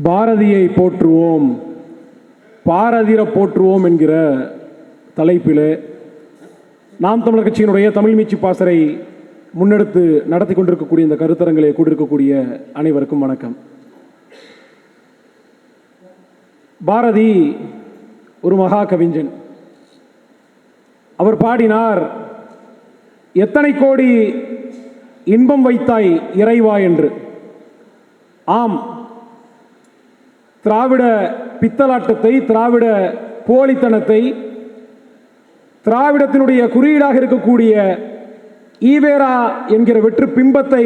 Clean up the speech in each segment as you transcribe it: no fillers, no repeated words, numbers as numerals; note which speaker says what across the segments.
Speaker 1: பாரதியை போற்றுவோம், பாரதிர போற்றுவோம் என்கிற தலைப்பில் நாம் தமிழர் கட்சியினுடைய தமிழ் மீட்சி பாசறை முன்னெடுத்து நடத்தி கொண்டிருக்கக்கூடிய இந்த கருத்தரங்களை கூடியிருக்கக்கூடிய அனைவருக்கும் வணக்கம். பாரதி ஒரு மகா கவிஞன். அவர் பாடினார், எத்தனை கோடி இன்பம் வைத்தாய் இறைவா என்று. ஆம், திராவிட பித்தலாட்டத்தை, திராவிட போலித்தனத்தை, திராவிடத்தினுடைய குறியீடாக இருக்கக்கூடிய ஈவேரா என்கிற வெற்று பிம்பத்தை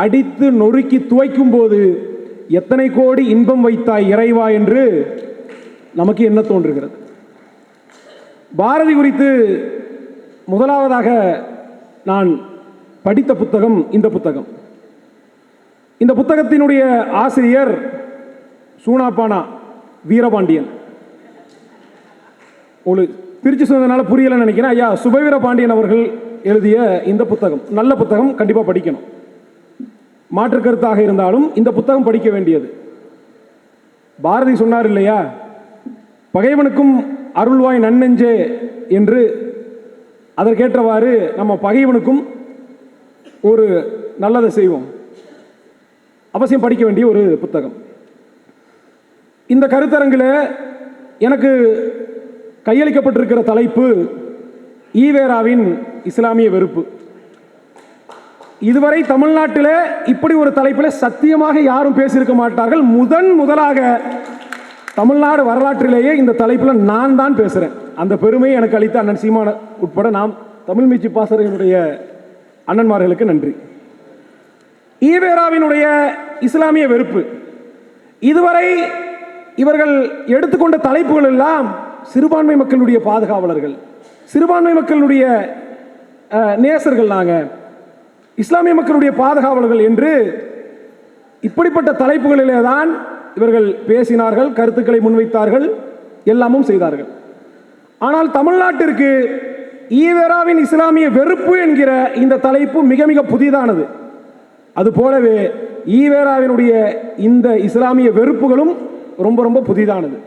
Speaker 1: அடித்து நொறுக்கி துவைக்கும் போது எத்தனை கோடி இன்பம் வைத்தாய் இறைவா என்று நமக்கு என்ன தோன்றுகிறது. பாரதி குறித்து முதலாவதாக நான் படித்த புத்தகம் இந்த புத்தகம். இந்த புத்தகத்தினுடைய ஆசிரியர் சூனாப்பானா வீரபாண்டியன். உங்களுக்கு பிரித்து சொன்னதுனால புரியலன்னு நினைக்கிறேன். ஐயா சுபவீர பாண்டியன் அவர்கள் எழுதிய இந்த புத்தகம் நல்ல புத்தகம், கண்டிப்பாக படிக்கணும். மாற்று கருத்தாக இருந்தாலும் இந்த புத்தகம் படிக்க வேண்டியது. பாரதி சொன்னார் இல்லையா, பகைவனுக்கும் அருள்வாய் நன்னெஞ்சே என்று. அதற்கேற்றவாறு நம்ம பகைவனுக்கும் ஒரு நல்லதை செய்வோம். அவசியம் படிக்க வேண்டிய ஒரு புத்தகம். இந்த கருத்தரங்கில் எனக்கு கையளிக்கப்பட்டிருக்கிற தலைப்பு ஈவேராவின் இஸ்லாமிய வெறுப்பு. இதுவரை தமிழ்நாட்டில் இப்படி ஒரு தலைப்பில் சத்தியமாக யாரும் பேசியிருக்க மாட்டார்கள். முதலாக தமிழ்நாடு வரலாற்றிலேயே இந்த தலைப்பில் நான் தான் பேசுகிறேன். அந்த பெருமையை எனக்கு அளித்த அண்ணன் சீமான உட்பட நாம் தமிழ் மீட்சி பாசறையினுடைய அண்ணன்மார்களுக்கு நன்றி. ஈவேராவினுடைய இஸ்லாமிய வெறுப்பு. இதுவரை இவர்கள் எடுத்துக்கொண்ட தலைப்புகள் எல்லாம் சிறுபான்மை மக்களுடைய பாதுகாவலர்கள், சிறுபான்மை மக்களுடைய நேசர்கள், நாங்கள் இஸ்லாமிய மக்களுடைய பாதுகாவலர்கள் என்று இப்படிப்பட்ட தலைப்புகளிலே தான் இவர்கள் பேசினார்கள், கருத்துக்களை முன்வைத்தார்கள், எல்லாமும் செய்தார்கள். ஆனால் தமிழ்நாட்டிற்கு ஈவேராவின் இஸ்லாமிய வெறுப்பு என்கிற இந்த தலைப்பு மிக மிக புதிதானது. அதுபோலவே ஈவேராவினுடைய இந்த இஸ்லாமிய வெறுப்புகளும் ரொம்ப ரொம்ப புதிதானது.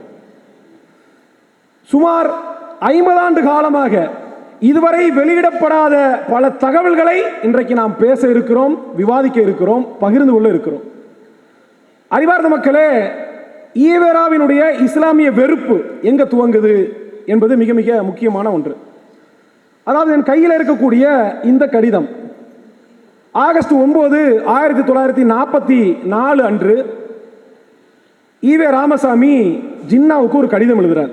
Speaker 1: சுமார் 50 ஆண்டு காலமாக இதுவரை வெளியிடப்படாத பல தகவல்களை இன்றைக்கு நாம் பேச இருக்கிறோம், விவாதிக்க இருக்கிறோம், பகிர்ந்து கொள்ள இருக்கிறோம். அறிவார்ந்த மக்களே, ஈவேராவினுடைய இஸ்லாமிய வெறுப்பு எங்க துவங்குது என்பது மிக மிக முக்கியமான ஒன்று. அதாவது என் கையில் இருக்கக்கூடிய இந்த கடிதம் ஆகஸ்ட் 9, 1944 அன்று ஈவே ராமசாமி ஜின்னாவுக்கு ஒரு கடிதம் எழுதுகிறார்.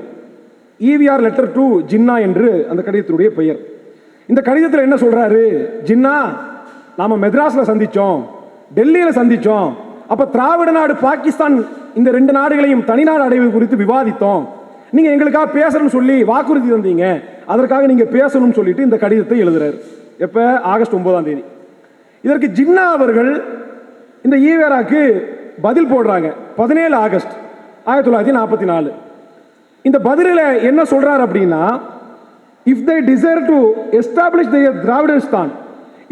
Speaker 1: ஈவிஆர் லெட்டர் டு ஜின்னா என்று அந்த கடிதத்தினுடைய பெயர். இந்த கடிதத்தில் என்ன சொல்றாரு, ஜின்னா, நாம மெட்ராஸ்ல சந்திச்சோம், டெல்லியில சந்திச்சோம். அப்ப திராவிட நாடு பாகிஸ்தான் இந்த 2 நாடுகளையும் தனிநாடு அடைவது குறித்து விவாதித்தோம். நீங்க எங்களுக்காக பேசணும்னு சொல்லி வாக்குறுதி தந்தீங்க, அதற்காக நீங்க பேசணும்னு சொல்லிட்டு இந்த கடிதத்தை எழுதுறாரு. எப்ப? ஆகஸ்ட் 9. இதற்கு ஜின்னா அவர்கள் இந்த ஈவேராக்கு பதில் போடுறாங்க 17 ஆகஸ்ட் 1944. இந்த பதிலில் என்ன சொல்றார் அப்படின்னா, if they desire to establish their Dravidistan,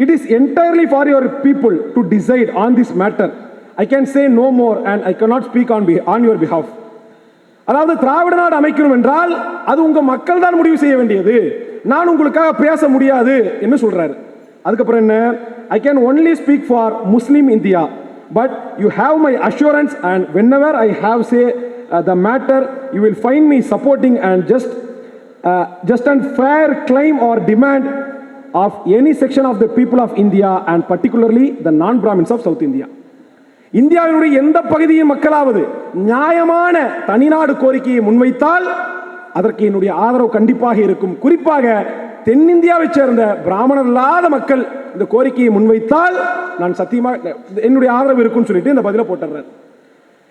Speaker 1: it is entirely for your people to decide on this matter. I can say no more and I cannot speak on your behalf. அதாவது திராவிட நாடு அமைக்கணும் என்றால் அது உங்க மக்கள் தான் முடிவு செய்ய வேண்டியது, நான் உங்களுக்காக பேச முடியாது என்று சொல்றாரு. அதுக்கப்புறம் என்ன, I can only speak for Muslim India, but you have my assurance and whenever I have say the matter, you will find me supporting and just and fair claim or demand of any section of the people of India and particularly the non-Brahmins of South India. இந்தியாவினுடைய எந்த பகுதியின் மக்களாவது நியாயமான தனிநாடு கோரிக்கையை முன்வைத்தால் அதற்கு என்னுடைய ஆதரவு கண்டிப்பாக இருக்கும். குறிப்பாக தென்னிந்தியாவை சேர்ந்த பிராமணர் இல்லாத மக்கள் இந்த கோரிக்கையை முன்வைத்தால் நான் சத்தியமாக என்னுடைய ஆதரவு இருக்கும்னு சொல்லிட்டு இந்த பதிலை போட்டுறார்.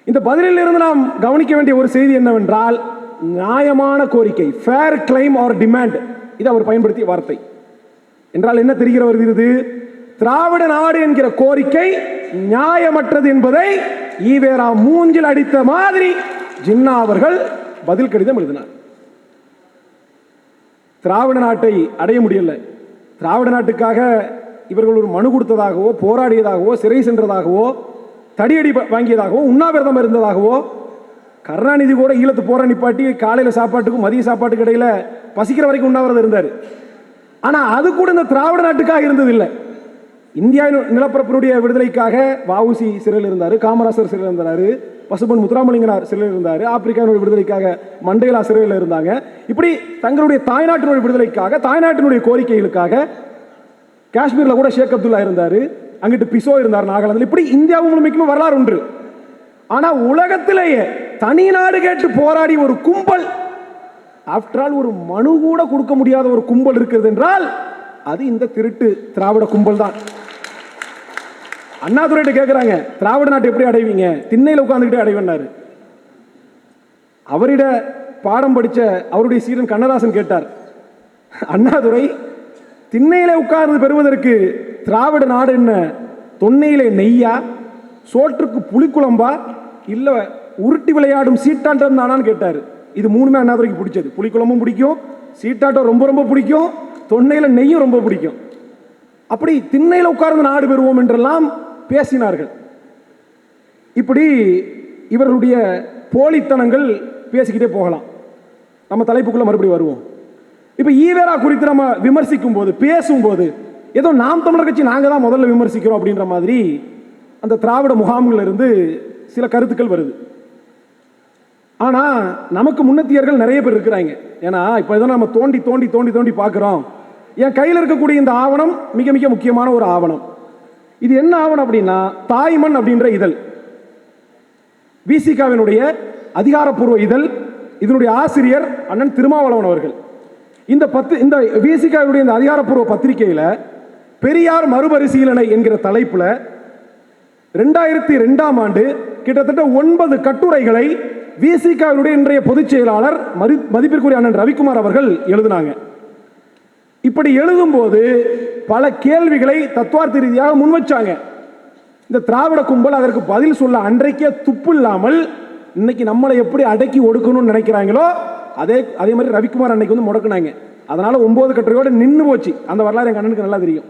Speaker 1: இந்த பதிலில் இருந்து நாம் கவனிக்க வேண்டிய ஒரு செய்தி என்னவென்றால், நியாயமான கோரிக்கை, ஃபேர் கிளைம் ஆர் டிமாண்ட், இது அவர் பயன்படுத்திய வார்த்தை. என்றால் என்ன தெரிகிற வருகிறது, திராவிட நாடு என்கிற கோரிக்கை நியாயமற்றது என்பதை ஈவேரா மூஞ்சில் அடித்த மாதிரி ஜின்னா அவர்கள் பதில் கடிதம் எழுதினார். திராவிட நாட்டை அடைய முடியல, திராவிட நாட்டுக்காக இவர்கள் ஒரு மனு கொடுத்ததாகவோ, போராடியதாகவோ, சிறை சென்றதாகவோ தடியடி வாங்கியதாகவோ உண்ணாவிரதம் இருந்ததாகவோ, கருணாநிதி கூட ஈழத்து போற நிப்பாட்டி காலையில் சாப்பாட்டுக்கும் மதிய சாப்பாட்டுக்கு இடையில பசிக்கிற வரைக்கும் உண்ணாவிரதம் இருந்தார். ஆனால் அது கூட இந்த திராவிட நாட்டுக்காக இருந்ததில்லை. இந்தியாவின் நிலப்பரப்பினுடைய விடுதலைக்காக வஉசி சிறையில் இருந்தார், காமராசர் சிறையில் இருந்தார், பசும்பொன் முத்துராமலிங்கனார் சிறையில் இருந்தார், ஆப்பிரிக்காவினுடைய விடுதலைக்காக மண்டேலா சிறையில் இருந்தாங்க. இப்படி தங்களுடைய தாய்நாட்டினுடைய விடுதலைக்காக, தாய்நாட்டினுடைய கோரிக்கைகளுக்காக காஷ்மீரில் கூட ஷேக் அப்துல்லா இருந்தார், அங்கிட்டு பிசோ இருந்தார் நாகாலாந்தில். இப்படி இந்தியா முழுமைக்குமே வரலாறு ஒன்று. ஆனால் உலகத்திலேயே தனி நாடு கேட்டு போராடி ஒரு கும்பல், ஆஃப்டர் ஆல் ஒரு மனு கூட கொடுக்க முடியாத ஒரு கும்பல் இருக்கிறது என்றால் அது இந்த திருட்டு திராவிட கும்பல் தான். அண்ணாதுரைட்ட கேட்குறாங்க, திராவிட நாட்டை எப்படி அடைவீங்க? திண்ணையில் உட்கார்ந்துக்கிட்டே அடைவேன்னாரு. அவரிட பாடம் படித்த அவருடைய சீடன் கண்ணதாசன் கேட்டார், அண்ணாதுரை, திண்ணையிலே உட்கார்ந்து பெறுவதற்கு திராவிட நாடு என்ன தொன்னையிலே நெய்யா, சோற்றுக்கு புளிக்குழம்பா, இல்லை உருட்டி விளையாடும் சீட்டாட்டம் தானான்னு கேட்டார். இது மூணுமே அண்ணாதுரைக்கு பிடிச்சது. புளிக்குழம்பும் பிடிக்கும், சீட்டாட்டம் ரொம்ப ரொம்ப பிடிக்கும், தொன்னையில் நெய்யும் ரொம்ப பிடிக்கும். அப்படி திண்ணையில் உட்கார்ந்து நாடு பெறுவோம் என்றெல்லாம் பேசினார்கள். இப்படி இவர்களுடைய போலித்தனங்கள் பேசிக்கிட்டே போகலாம். நம்ம தலைப்புக்குள்ள மறுபடியும் வருவோம். இப்போ ஈவேரா குறித்து நம்ம விமர்சிக்கும் போது, பேசும்போது, ஏதோ நாம் தமிழர் கட்சி நாங்கள் தான் முதல்ல விமர்சிக்கிறோம் அப்படின்ற மாதிரி அந்த திராவிட முகாம்கள் இருந்து சில கருத்துக்கள் வருது. ஆனால் நமக்கு முன்னத்தியர்கள் நிறைய பேர் இருக்கிறாங்க. ஏன்னா இப்போ இதை நம்ம தோண்டி தோண்டி தோண்டி தோண்டி பார்க்குறோம். என் கையில் இருக்கக்கூடிய இந்த ஆவணம் மிக மிக முக்கியமான ஒரு ஆவணம். இது என்ன ஆவணம் அப்படின்னா, தாய்மண் அப்படின்ற இதழ், விசிகாவினுடைய அதிகாரப்பூர்வ இதழ். இதனுடைய ஆசிரியர் அண்ணன் திருமாவளவன் அவர்கள். இந்த விசிகாவினுடைய இந்த அதிகாரப்பூர்வ பத்திரிகையில் பெரியார் மறுபரிசீலனை என்கிற தலைப்பில் 2002ஆம் ஆண்டு கிட்டத்தட்ட 9 கட்டுரைகளை விசிகாவினுடைய இன்றைய பொதுச் செயலாளர் மதிப்பிற்குரிய அண்ணன் ரவிக்குமார் அவர்கள் எழுதினாங்க. இப்படி எழுதும்போது பல கேள்விகளை தத்துவார்த்த ரீதியாக முன்வச்சாங்க. இந்த திராவிட கும்பல் அதற்கு பதில் சொல்ல அன்றைக்கே துப்பு இல்லாமல் இன்னைக்கு நம்மளை எப்படி அடக்கி ஒடுக்கணும்னு நினைக்கிறாங்களோ அதே மாதிரி ரவிக்குமார் அன்னைக்கு வந்து முடக்குனாங்க. அதனால 9 கட்டுரையோடு நின்று போச்சு. அந்த வரலாறு என் கண்ணனுக்கு நல்லா தெரியும்.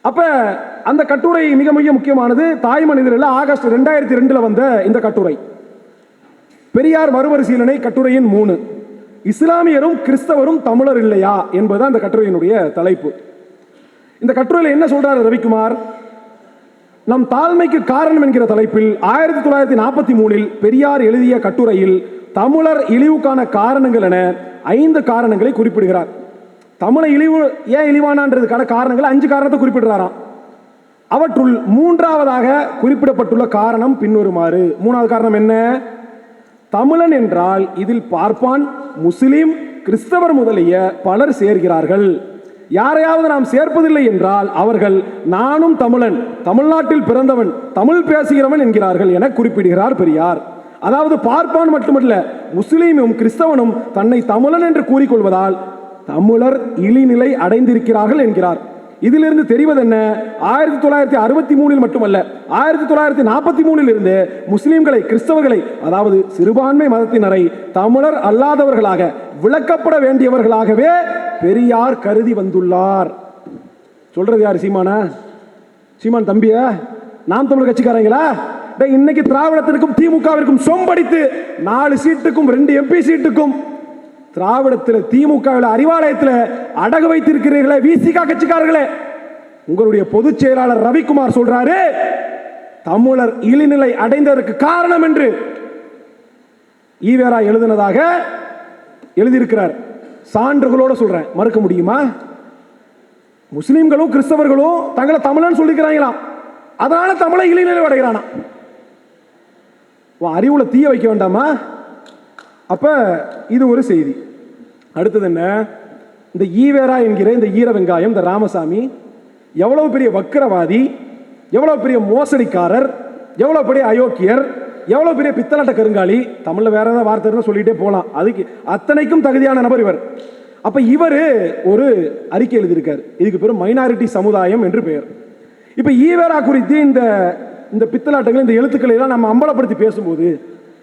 Speaker 1: அப்ப அந்த கட்டுரை மிக மிக முக்கியமானது. தாய்மண் இதழில் ஆகஸ்ட் 2002 வந்த இந்த கட்டுரை, பெரியார் மறுபரிசீலனை கட்டுரையின் 3, இஸ்லாமியரும் கிறிஸ்தவரும் தமிழர் இல்லையா என்பது அந்த கட்டுரையினுடைய தலைப்பு. இந்த கட்டுரையில் என்ன சொல்றாரு ரவிக்குமார்? நம் தாழ்மைக்கு காரணம் என்கிற தலைப்பில் 1943 பெரியார் எழுதிய கட்டுரையில் தமிழர் இழிவுக்கான காரணங்கள் என 5 காரணங்களை குறிப்பிடுகிறார். தமிழை ஏன் இழிவானதுக்கான காரணங்கள் 5 காரணத்தை குறிப்பிடுறாராம். அவற்றுள் 3ஆவதாக குறிப்பிடப்பட்டுள்ள காரணம் பின்வருமாறு. 3வது காரணம் என்ன? தமிழன் என்றால் இதில் பார்ப்பான், முஸ்லிம், கிறிஸ்தவர் முதலிய பலர் சேர்கிறார்கள். யாரையாவது நாம் சேர்ப்பதில்லை என்றால் அவர்கள் நானும் தமிழன், தமிழ்நாட்டில் பிறந்தவன், தமிழ் பேசுகிறவன் என்கிறார்கள் என குறிப்பிடுகிறார் பெரியார். அதாவது பார்ப்பான் மட்டுமல்ல, முஸ்லீமும் கிறிஸ்தவனும் தன்னை தமிழன் என்று கூறிக்கொள்வதால் தமிழர் இழிநிலை அடைந்திருக்கிறார்கள் என்கிறார். இதிலிருந்து தெரிவது என்ன? 1963 மட்டுமல்ல, 1943 இருந்து முஸ்லிம்களை, கிறிஸ்தவர்களை, அதாவது சிறுபான்மை மதத்தினரை தமிழர் அல்லாதவர்களாக, விளக்கப்பட வேண்டியவர்களாகவே பெரியார் கருதி வந்துள்ளார். சொல்றது யாரு? சீமானா? சீமான் தம்பியா? நாம் தமிழர் கட்சிக்காரங்களா? இன்னைக்கு திராவிடத்திற்கும் திமுகவிற்கும் சொம்படித்து 4 சீட்டுக்கும் 2 MP சீட்டுக்கும் திராவிடத்தில், திமுகவில், அறிவாலயத்தில் அடகு வைத்திருக்கிறீர்களே விசிகா கட்சிக்காரர்களே, உங்களுடைய பொதுச் செயலாளர் ரவிக்குமார் சொல்றாரு தமிழர் இழிநிலை அடைந்ததற்கு காரணம் என்று ஈவேரா எழுதினதாக எழுதியிருக்கிறார். சான்றுகளோடு சொல்றேன், மறுக்க முடியுமா? முஸ்லிம்களும் கிறிஸ்தவர்களும் தங்களை தமிழன் சொல்லிக்கிறாங்களாம், அதனால தமிழை இழிநிலை அடைகிறானா? அறிவுல தீய வைக்க வேண்டாமா? அப்ப இது ஒரு செய்தி. அடுத்தது என்ன? இந்த ஈவேரா என்கிற இந்த ஈர வெங்காயம், இந்த ராமசாமி எவ்வளவு பெரிய வக்கரவாதி, எவ்வளவு பெரிய மோசடிக்காரர், எவ்வளவு பெரிய அயோக்கியர், எவ்வளவு பெரிய பித்தலாட்ட கருங்காலி, தமிழ்ல வேற ஏதாவது வார்த்தை இருந்தா சொல்லிட்டே போலாம். அதுக்கு அத்தனைக்கும் தகுதியான நபர் இவர். அப்ப இவர் ஒரு அறிக்கை எழுதியிருக்கார். இதுக்கு பேர் மைனாரிட்டி சமுதாயம் என்று பெயர். இப்ப ஈவேரா குறித்து இந்த பித்தலாட்டங்கள், இந்த எழுத்துக்களை எல்லாம் நம்ம அம்பலப்படுத்தி பேசும்போது,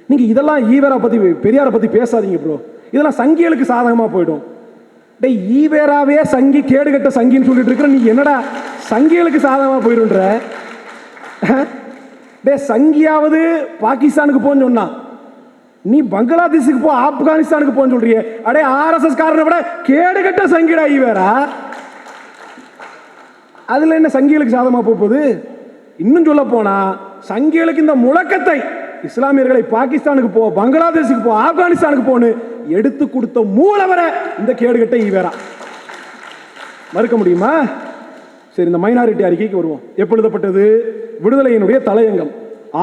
Speaker 1: நீங்க இதெல்லாம் ஈவேரா பத்தி, பெரியாரை பத்தி பேசாதீங்க ப்ரோ, இதெல்லாம் சங்கிகளுக்கு சாதகமா போயிடும். ஈவேராவே சங்கி, கேடுகட்ட சங்கின்னு சொல்லிட்டு இருக்கிற நீ என்னடா சங்கிகளுக்கு சாதகமா போயிடுன்ற? டே சங்கியாவது பாகிஸ்தானுக்கு போன்னு சொன்னா, நீ பங்களாதேஷுக்கு போ, ஆப்கானிஸ்தானுக்கு போன்னு சொல்றிய. அடே ஆர்எஸ்எஸ் காரனை விட கேடுகட்ட சங்கிடா இவரா. அதுல என்ன சங்கிகளுக்கு சாதமா போகுது? இன்னும் சொல்ல போனா சங்கிகளுக்கு இந்த முழக்கத்தை இஸ்லாமியர்களை பாகிஸ்தானுக்கு போ, பங்களாதேஷுக்கு போ, ஆப்கானிஸ்தானுக்கு போன்னு எடுத்து கொடுத்த மூலவரை இந்த கேடுகட்ட ஈவேரா. மறுக்க முடியுமா? சரி, இந்த மைனாரிட்டி அறிக்கைக்கு வருவோம். எப்ப எழுதப்பட்டது? விடுதலையினுடைய தலையங்கம்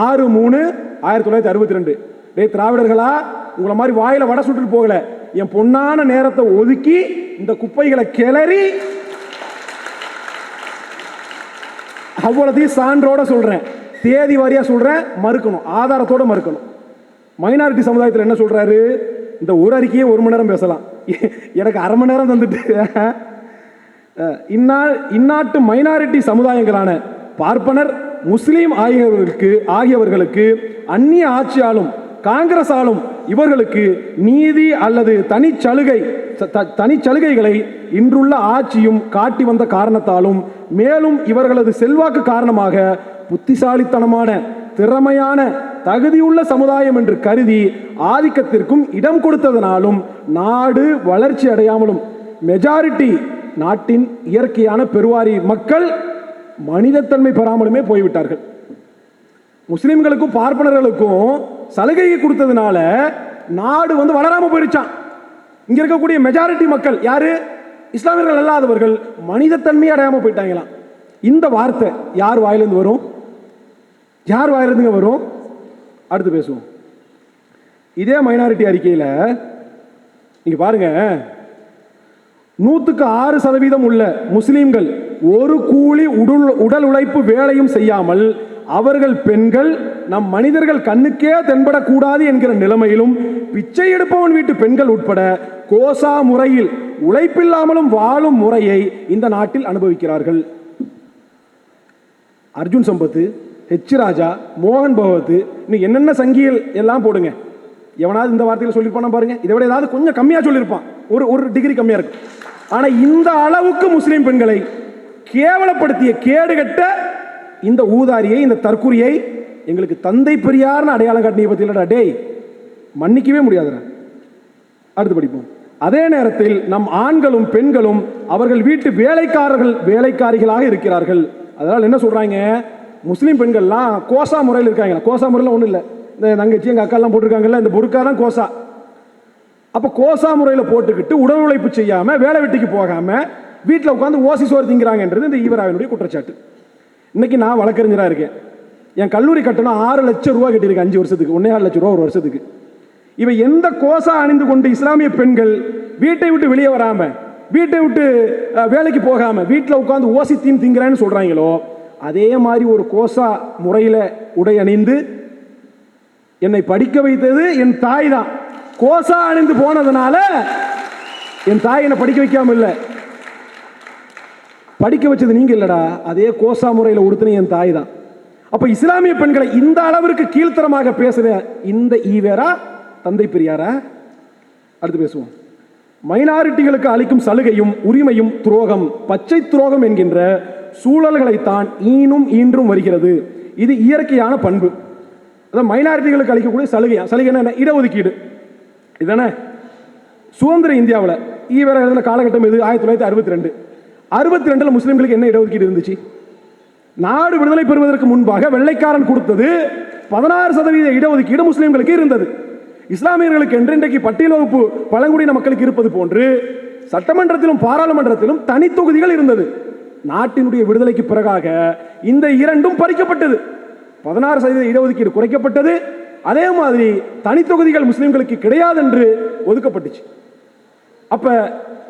Speaker 1: 6/3/1962. டே திராவிடர்களா, உங்களை மாதிரி வாயில வடை சுட்டு போகல, என் பொன்னான நேரத்தை ஒதுக்கி இந்த குப்பைகளை கிளறி அவ்வளோத்தையும் சான்றோட சொல்றேன், தேதி வாரியா சொல்றேன், மறுக்கணும், ஆதாரத்தோட மறுக்கணும். மைனாரிட்டி சமுதாயத்தில் என்ன சொல்றாரு? இந்த ஒரு அறிக்கையே 1 மணி நேரம் பேசலாம், எனக்கு 1/2 மணி நேரம் தந்துட்டு. இந்நாட்டு மைனாரிட்டி சமுதாயங்களான பார்ப்பனர், முஸ்லீம் ஆகியவர்களுக்கு அந்நிய ஆட்சியாலும் காங்கிரஸ் ஆளும் இவர்களுக்கு நீதி அல்லது தனிச்சலுகைகளை இன்றுள்ள ஆட்சியும் காட்டி வந்த காரணத்தாலும், மேலும் இவர்களது செல்வாக்கு காரணமாக புத்திசாலித்தனமான, திறமையான, தகுதியுள்ள சமுதாயம் என்று கருதி ஆதிக்கத்திற்கும் இடம் கொடுத்ததனாலும் நாடு வளர்ச்சி அடையாமலும் மெஜாரிட்டி நாட்டின் இயற்கையான பெருவாரி மக்கள் மனிதத்தன்மை பெறாமலுமே போய்விட்டார்கள். முஸ்லிம்களுக்கும் பார்ப்பனர்களுக்கும் சலுகையை கொடுத்ததுனால நாடு வளராம போயிருச்சான். இங்க இருக்கக்கூடிய மெஜாரிட்டி மக்கள் யாரு? இஸ்லாமியர்கள் அல்லாதவர்கள் மனிதத்தன்மை அடையாம போயிட்டாங்களாம். இந்த வார்த்தை யார் வாயிலிருந்து வரும்? யார் வாயிலிருந்து வரும்? அடுத்து பேசுவோம். இதே மைனாரிட்டி அறிக்கையில நீங்க பாருங்க, 100% உள்ள முஸ்லிம்கள் ஒரு கூலி உடல் உழைப்பு வேலையும் செய்யாமல் அவர்கள் பெண்கள் நம் மனிதர்கள் கண்ணுக்கே தென்படக்கூடாது என்கிற நிலைமையிலும் பிச்சை எடுப்பவன் வீட்டு பெண்கள் உட்பட கோசா முறையில் உழைப்பில்லாமலும் வாழும் முறையை இந்த நாட்டில் அனுபவிக்கிறார்கள். அர்ஜுன் சம்பத், ஹெச் ராஜா, மோகன் பகவத், இன்னும் என்னென்ன சங்கியல் எல்லாம் போடுங்க, எவனாவது இந்த வார்த்தையில் சொல்லியிருப்பான பாருங்க. இதை விட ஏதாவது கொஞ்சம் கம்மியா சொல்லியிருப்பான், ஒரு டிகிரி கம்மியா இருக்கும். ஆனா இந்த அளவுக்கு முஸ்லிம் பெண்களை கேவலப்படுத்திய கேடுகட்ட இந்த ஊதாரியை, இந்த தற்குறியை எங்களுக்கு தந்தை பெரியார்னு அடையாளம் காட்டினிய பத்தியிலடா டேய், மன்னிக்கவே முடியாதுடா. அடுத்து படிப்போம். அதே நேரத்தில் நம் ஆண்களும் பெண்களும் அவர்கள் வீட்டு வேலைக்காரிகளாக இருக்கிறார்கள். அதனால் என்ன சொல்றாங்க? முஸ்லீம் பெண்கள்லாம் கோசா முறையில் இருக்காங்க. கோசா முறையில் ஒன்றும் இல்லை, இந்த தங்கச்சி எங்கள் அக்காலாம் போட்டிருக்காங்கல்ல, இந்த புர்கா தான் கோசா. அப்போ கோசா முறையில் போட்டுக்கிட்டு உடல் உழைப்பு செய்யாமல் வேலை வெட்டிக்கு போகாமல் வீட்டில் உட்காந்து ஓசி சோறு திங்கிறாங்கன்றது இந்த ஈவராவினுடைய குற்றச்சாட்டு. இன்னைக்கு நான் வழக்கறிஞராக இருக்கேன். என் கல்லூரி கட்டணம் 6 லட்சம் ரூபா கட்டியிருக்கேன் 5 வருஷத்துக்கு, 1.5 லட்சம் ரூபா ஒரு வருஷத்துக்கு. இவை எந்த கோசா அணிந்து கொண்டு இஸ்லாமிய பெண்கள் வீட்டை விட்டு வெளியே வராம, வீட்டை விட்டு வேலைக்கு போகாம வீட்டில் உட்காந்து ஓசி திங்கிறேன்னு சொல்றாங்களோ, அதே மாதிரி ஒரு கோசா முறையில் உடை அணிந்து என்னை படிக்க வைத்தது என் தாய் தான். கோசா அணிந்து போனதுனால என் தாய் என்னை படிக்க வைக்காம இல்லை, படிக்க வச்சது நீங்க இல்லடா, அதே கோசா முறையில் உடுத்தின என் தாய் தான். அப்ப இஸ்லாமிய பெண்களை இந்த அளவிற்கு கீழ்த்தரமாக பேசுற இந்த ஈவேரா தந்தை பெரியாரா? அடுத்து பேசுவோம். மைனாரிட்டிகளுக்கு அளிக்கும் சலுகையும் உரிமையும் துரோகம், பச்சை துரோகம் என்கின்ற சூழல்களைத்தான் ஈன்றும் வருகிறது. இது இயற்கையான பண்பு. அதான் மைனாரிட்டிகளுக்கு அளிக்கக்கூடிய சலுகை என்ன? இடஒதுக்கீடு. இதுதானே சுதந்திர இந்தியாவில் ஈவேரா எழுதின காலகட்டம் இது 1962. 62 முஸ்லிம்களுக்கு என்ன இடஒதுக்கீடு இருந்துச்சு? நாடு விடுதலை பெறுவதற்கு முன்பாக வெள்ளைக்காரன் கொடுத்தது 16% இடஒதுக்கீடு முஸ்லிம்களுக்கு இருந்தது. இஸ்லாமியர்களுக்கு என்று இன்றைக்கு பட்டியல் வகுப்பு பழங்குடியின மக்களுக்கு இருப்பது போன்று சட்டமன்றத்திலும் பாராளுமன்றத்திலும் தனி தொகுதிகள் இருந்தது. நாட்டினுடைய விடுதலைக்கு பிறகாக இந்த இரண்டும் பறிக்கப்பட்டது. 16% இடஒதுக்கீடு குறைக்கப்பட்டது. அதே மாதிரி தனி தொகுதிகள் முஸ்லிம்களுக்கு கிடையாது என்று ஒதுக்கப்பட்டுச்சு. அப்ப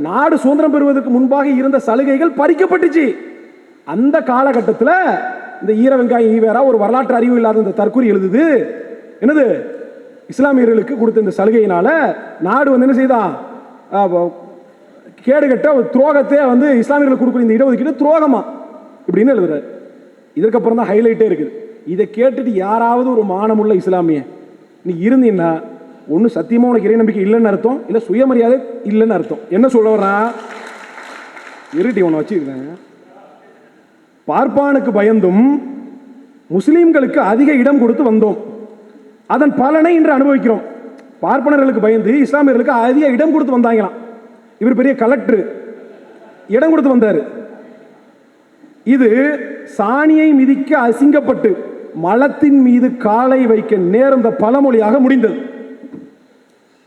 Speaker 1: நாடு சுதந்திரம் பெறுவதற்கு முன்பாக இருந்த சலுகைகள் பறிக்கப்பட்டுச்சு. அந்த காலகட்டத்தில் இந்த ஈர வெங்காயம் ஈவேரா ஒரு வரலாற்று அறிவு இல்லாத இந்த தற்கூரி எழுதுது என்னது, இஸ்லாமியர்களுக்கு கொடுத்த இந்த சலுகையினால நாடு என்ன செய்தான், கேடுகட்ட ஒரு துரோகத்தை இஸ்லாமியர்களுக்கு கொடுக்குற இந்த இடஒதுக்கீடு துரோகமா இப்படின்னு எழுதுறாரு. இதற்கப்புறம் தான் ஹைலைட்டே இருக்குது. இதை கேட்டுட்டு யாராவது ஒரு மானமுள்ள இஸ்லாமிய நீ இருந்தீங்கன்னா ஒன்று சத்தியமா உனக்கு இறை நம்பிக்கை இல்லைன்னு அர்த்தம், இல்லை சுயமரியாதை இல்லைன்னு அர்த்தம். என்ன சொல்ல வர்றான்? இருட்டி ஒன்று வச்சுக்கிறேன். பார்ப்பானுக்கு பயந்தும் முஸ்லிம்களுக்கு அதிக இடம் கொடுத்து வந்தோம், அதன் பலனை இன்று அனுபவிக்கிறோம். பார்ப்பனர்களுக்கு பயந்து இஸ்லாமியர்களுக்கு அதிக இடம் கொடுத்து வந்தாங்களாம். இவர் பெரிய கலெக்டர், இடம் கொடுத்து வந்தார். இது சாணியை மிதிக்க அசிங்கப்பட்டு மலத்தின் மீது காலை வைக்க நேர்ந்த பழமொழியாக முடிந்தது.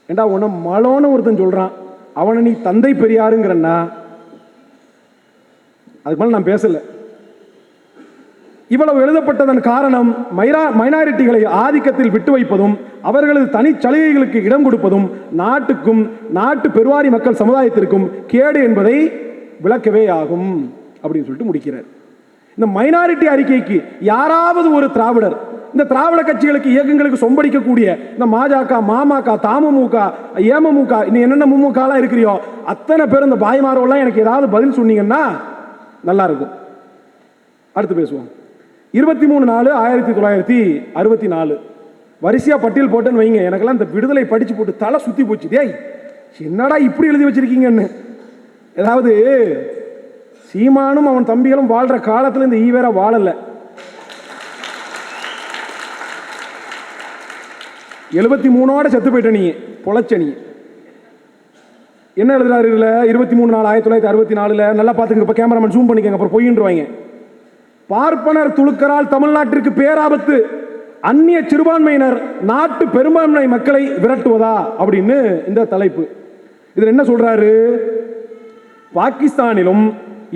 Speaker 1: ஏண்டா உன்னை மலோன்னு ஒருத்தன் சொல்றான், அவனை நீ தந்தை பெரியாருங்கிறன்னா அதுக்கு மேல நான் பேசல. இவ்வளவு எழுதப்பட்டதன் காரணம் மைனாரிட்டிகளை ஆதிக்கத்தில் விட்டு வைப்பதும் அவர்களது தனி சலுகைகளுக்கு இடம் கொடுப்பதும் நாட்டுக்கும் நாட்டு பெருவாரி மக்கள் சமுதாயத்திற்கும் கேடு என்பதை விளக்கவே ஆகும் அப்படின்னு சொல்லிட்டு முடிக்கிறார். இந்த மைனாரிட்டி அறிக்கைக்கு யாராவது ஒரு திராவிடர், இந்த திராவிட கட்சிகளுக்கு இயக்கங்களுக்கு சொம்படிக்கக்கூடிய இந்த மாஜக, மாமக, தமுமுக, ஏமமுக, இன்னும் என்னென்ன முமுகலாம் இருக்கிறியோ அத்தனை பேர் இந்த பாய்மாரெல்லாம் எனக்கு ஏதாவது பதில் சொன்னீங்கன்னா நல்லா இருக்கும். அடுத்து பேசுவோம். 23/4/1964 வரிசையா பட்டியல் போட்டேன்னு வைங்க. எனக்கெல்லாம் இந்த விடுதலை படிச்சு போட்டு தலை சுத்தி போச்சு. டேய் என்னடா இப்படி எழுதி வச்சிருக்கீங்கன்னு. ஏதாவது சீமானும் அவன் தம்பிகளும் வாழ்ற காலத்துல இந்த ஈவேரா வாழல. 73ஓட செத்து போயிட்ட நீ, பொழைச்ச நீ. என்ன எழுதுறாரு இதுல? 23/4/1964 நல்லா பாத்துங்க. இப்ப கேமராமேன் ஜூம் பண்ணிக்கங்க, அப்புறம் பொய்யின்றுவாங்க. பார்ப்பனர் துளுக்கரால் தமிழ்நாட்டிற்கு பேராபத்து, அந்நிய சிறுபான்மையினர் நாட்டு பெரும்பான்மை மக்களை விரட்டுவதா அப்படின்னு இந்த தலைப்பு. இதுல என்ன சொல்றாரு? பாகிஸ்தானிலும்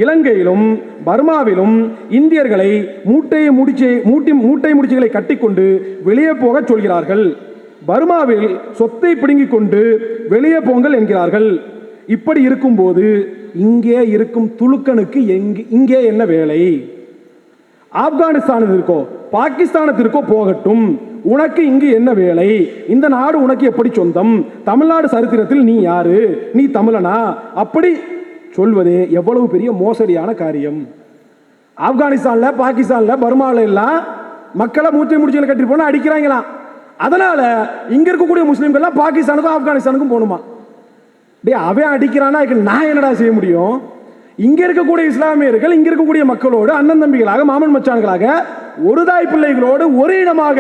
Speaker 1: இலங்கையிலும் பர்மாவிலும் இந்தியர்களை மூட்டை முடிச்சுகளை கட்டிக்கொண்டு வெளியே போக சொல்கிறார்கள். பர்மாவில் சொத்தை பிடுங்கிக் கொண்டு வெளியே போங்கள் என்கிறார்கள். இப்படி இருக்கும்போது இங்கே இருக்கும் துலுக்கனுக்கு இங்கே என்ன வேலை? ஆப்கானிஸ்தானத்திற்கோ பாகிஸ்தானத்திற்கோ போகட்டும், உனக்கு இங்கு என்ன வேலை? இந்த நாடு உனக்கு எப்படி சொந்தம்? தமிழ்நாடு சரித்திரத்தில் நீ யாரு? நீ தமிழனா? அப்படி சொல்வதே எவ்வளவு பெரிய மோசடியான காரியம். ஆப்கானிஸ்தான்ல, பாகிஸ்தான்ல, பர்மால எல்லாம் மக்களை மூச்சை முடிச்சுகளை கட்டி போனா அடிக்கிறாங்களாம். அதனால இங்க இருக்கக்கூடிய முஸ்லிம்கள் பாகிஸ்தானுக்கும் ஆப்கானிஸ்தானுக்கும் போகணுமா? அவன் அடிக்கிறானா நான் என்னடா செய்ய முடியும்? இங்க இருக்கக்கூடிய இஸ்லாமியர்கள் இங்க இருக்கக்கூடிய மக்களோடு அண்ணன் தம்பிகளாக, மாமன் மச்சான்களாக, ஒரு தாய் பிள்ளைகளோடு ஒரு இடமாக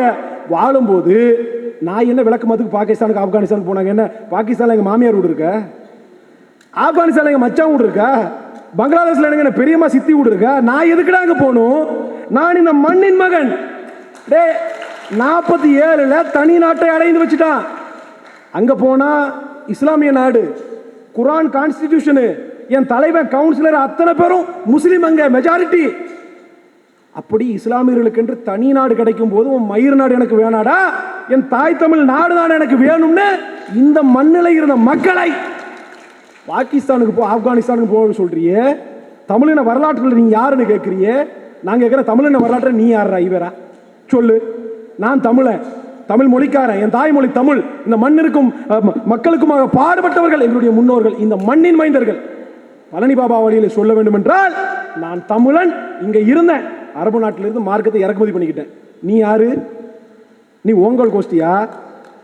Speaker 1: வாழும்போது நான் என்ன விளக்கமாத்துக்கு பாகிஸ்தானுக்கு ஆப்கானிஸ்தானுக்கு போனாங்க? என்ன பாகிஸ்தான்ல எங்க மாமியார் வீடு இருக்க? ஆப்கானிஸ்தான்ல எங்க மச்சான் வீடு இருக்கா? பங்களாதேஷ்ல எனக்கு பெரியம்மா சித்தி வீடு இருக்கா? நான் எதுக்குடா அங்க போகணும்? நான் இந்த மண்ணின் மகன். 47ல தனி நாட்டை அடைந்து வச்சுட்டான். அங்க போனா இஸ்லாமிய நாடு, குரான் கான்ஸ்டிடியூஷனு, என் தலைவன் கவுன்சிலர் அத்தனை பேரும் முஸ்லிம், அங்க மெஜாரிட்டி. அப்படி இஸ்லாமியர்களுக்கு என்று தனி நாடு கிடைக்கும் போது மயிர் நாடு எனக்கு வேணாடா, என் தாய் தமிழ் நாடு தான் எனக்கு வேணும்னு இந்த மண்ணில் இருந்த மக்களை பாகிஸ்தானுக்கு போ, ஆப்கானிஸ்தானுக்கு போக சொல்றியே. தமிழின வரலாற்றில் நீ யாருன்னு கேட்கிறியே. நான் கேட்கிற தமிழின வரலாற்றில் நீ யாரா? இவரா சொல்லு. நான் தமிழன், தமிழ் மொழிக்காரன், என் தாய்மொழி தமிழ். இந்த மண்ணிற்கும் மக்களுக்குமாக பாடுபட்டவர்கள் எங்களுடைய முன்னோர்கள், இந்த மண்ணின் மைந்தர்கள். பழனி பாபா வழியில் சொல்ல வேண்டும் என்றால் நான் தமிழன், இங்க இருந்தேன், அரபு நாட்டிலிருந்து மார்க்கத்தை இறக்குமதி பண்ணிக்கிட்டேன். நீ யாரு? நீ ஓங்கல் கோஷ்டியா?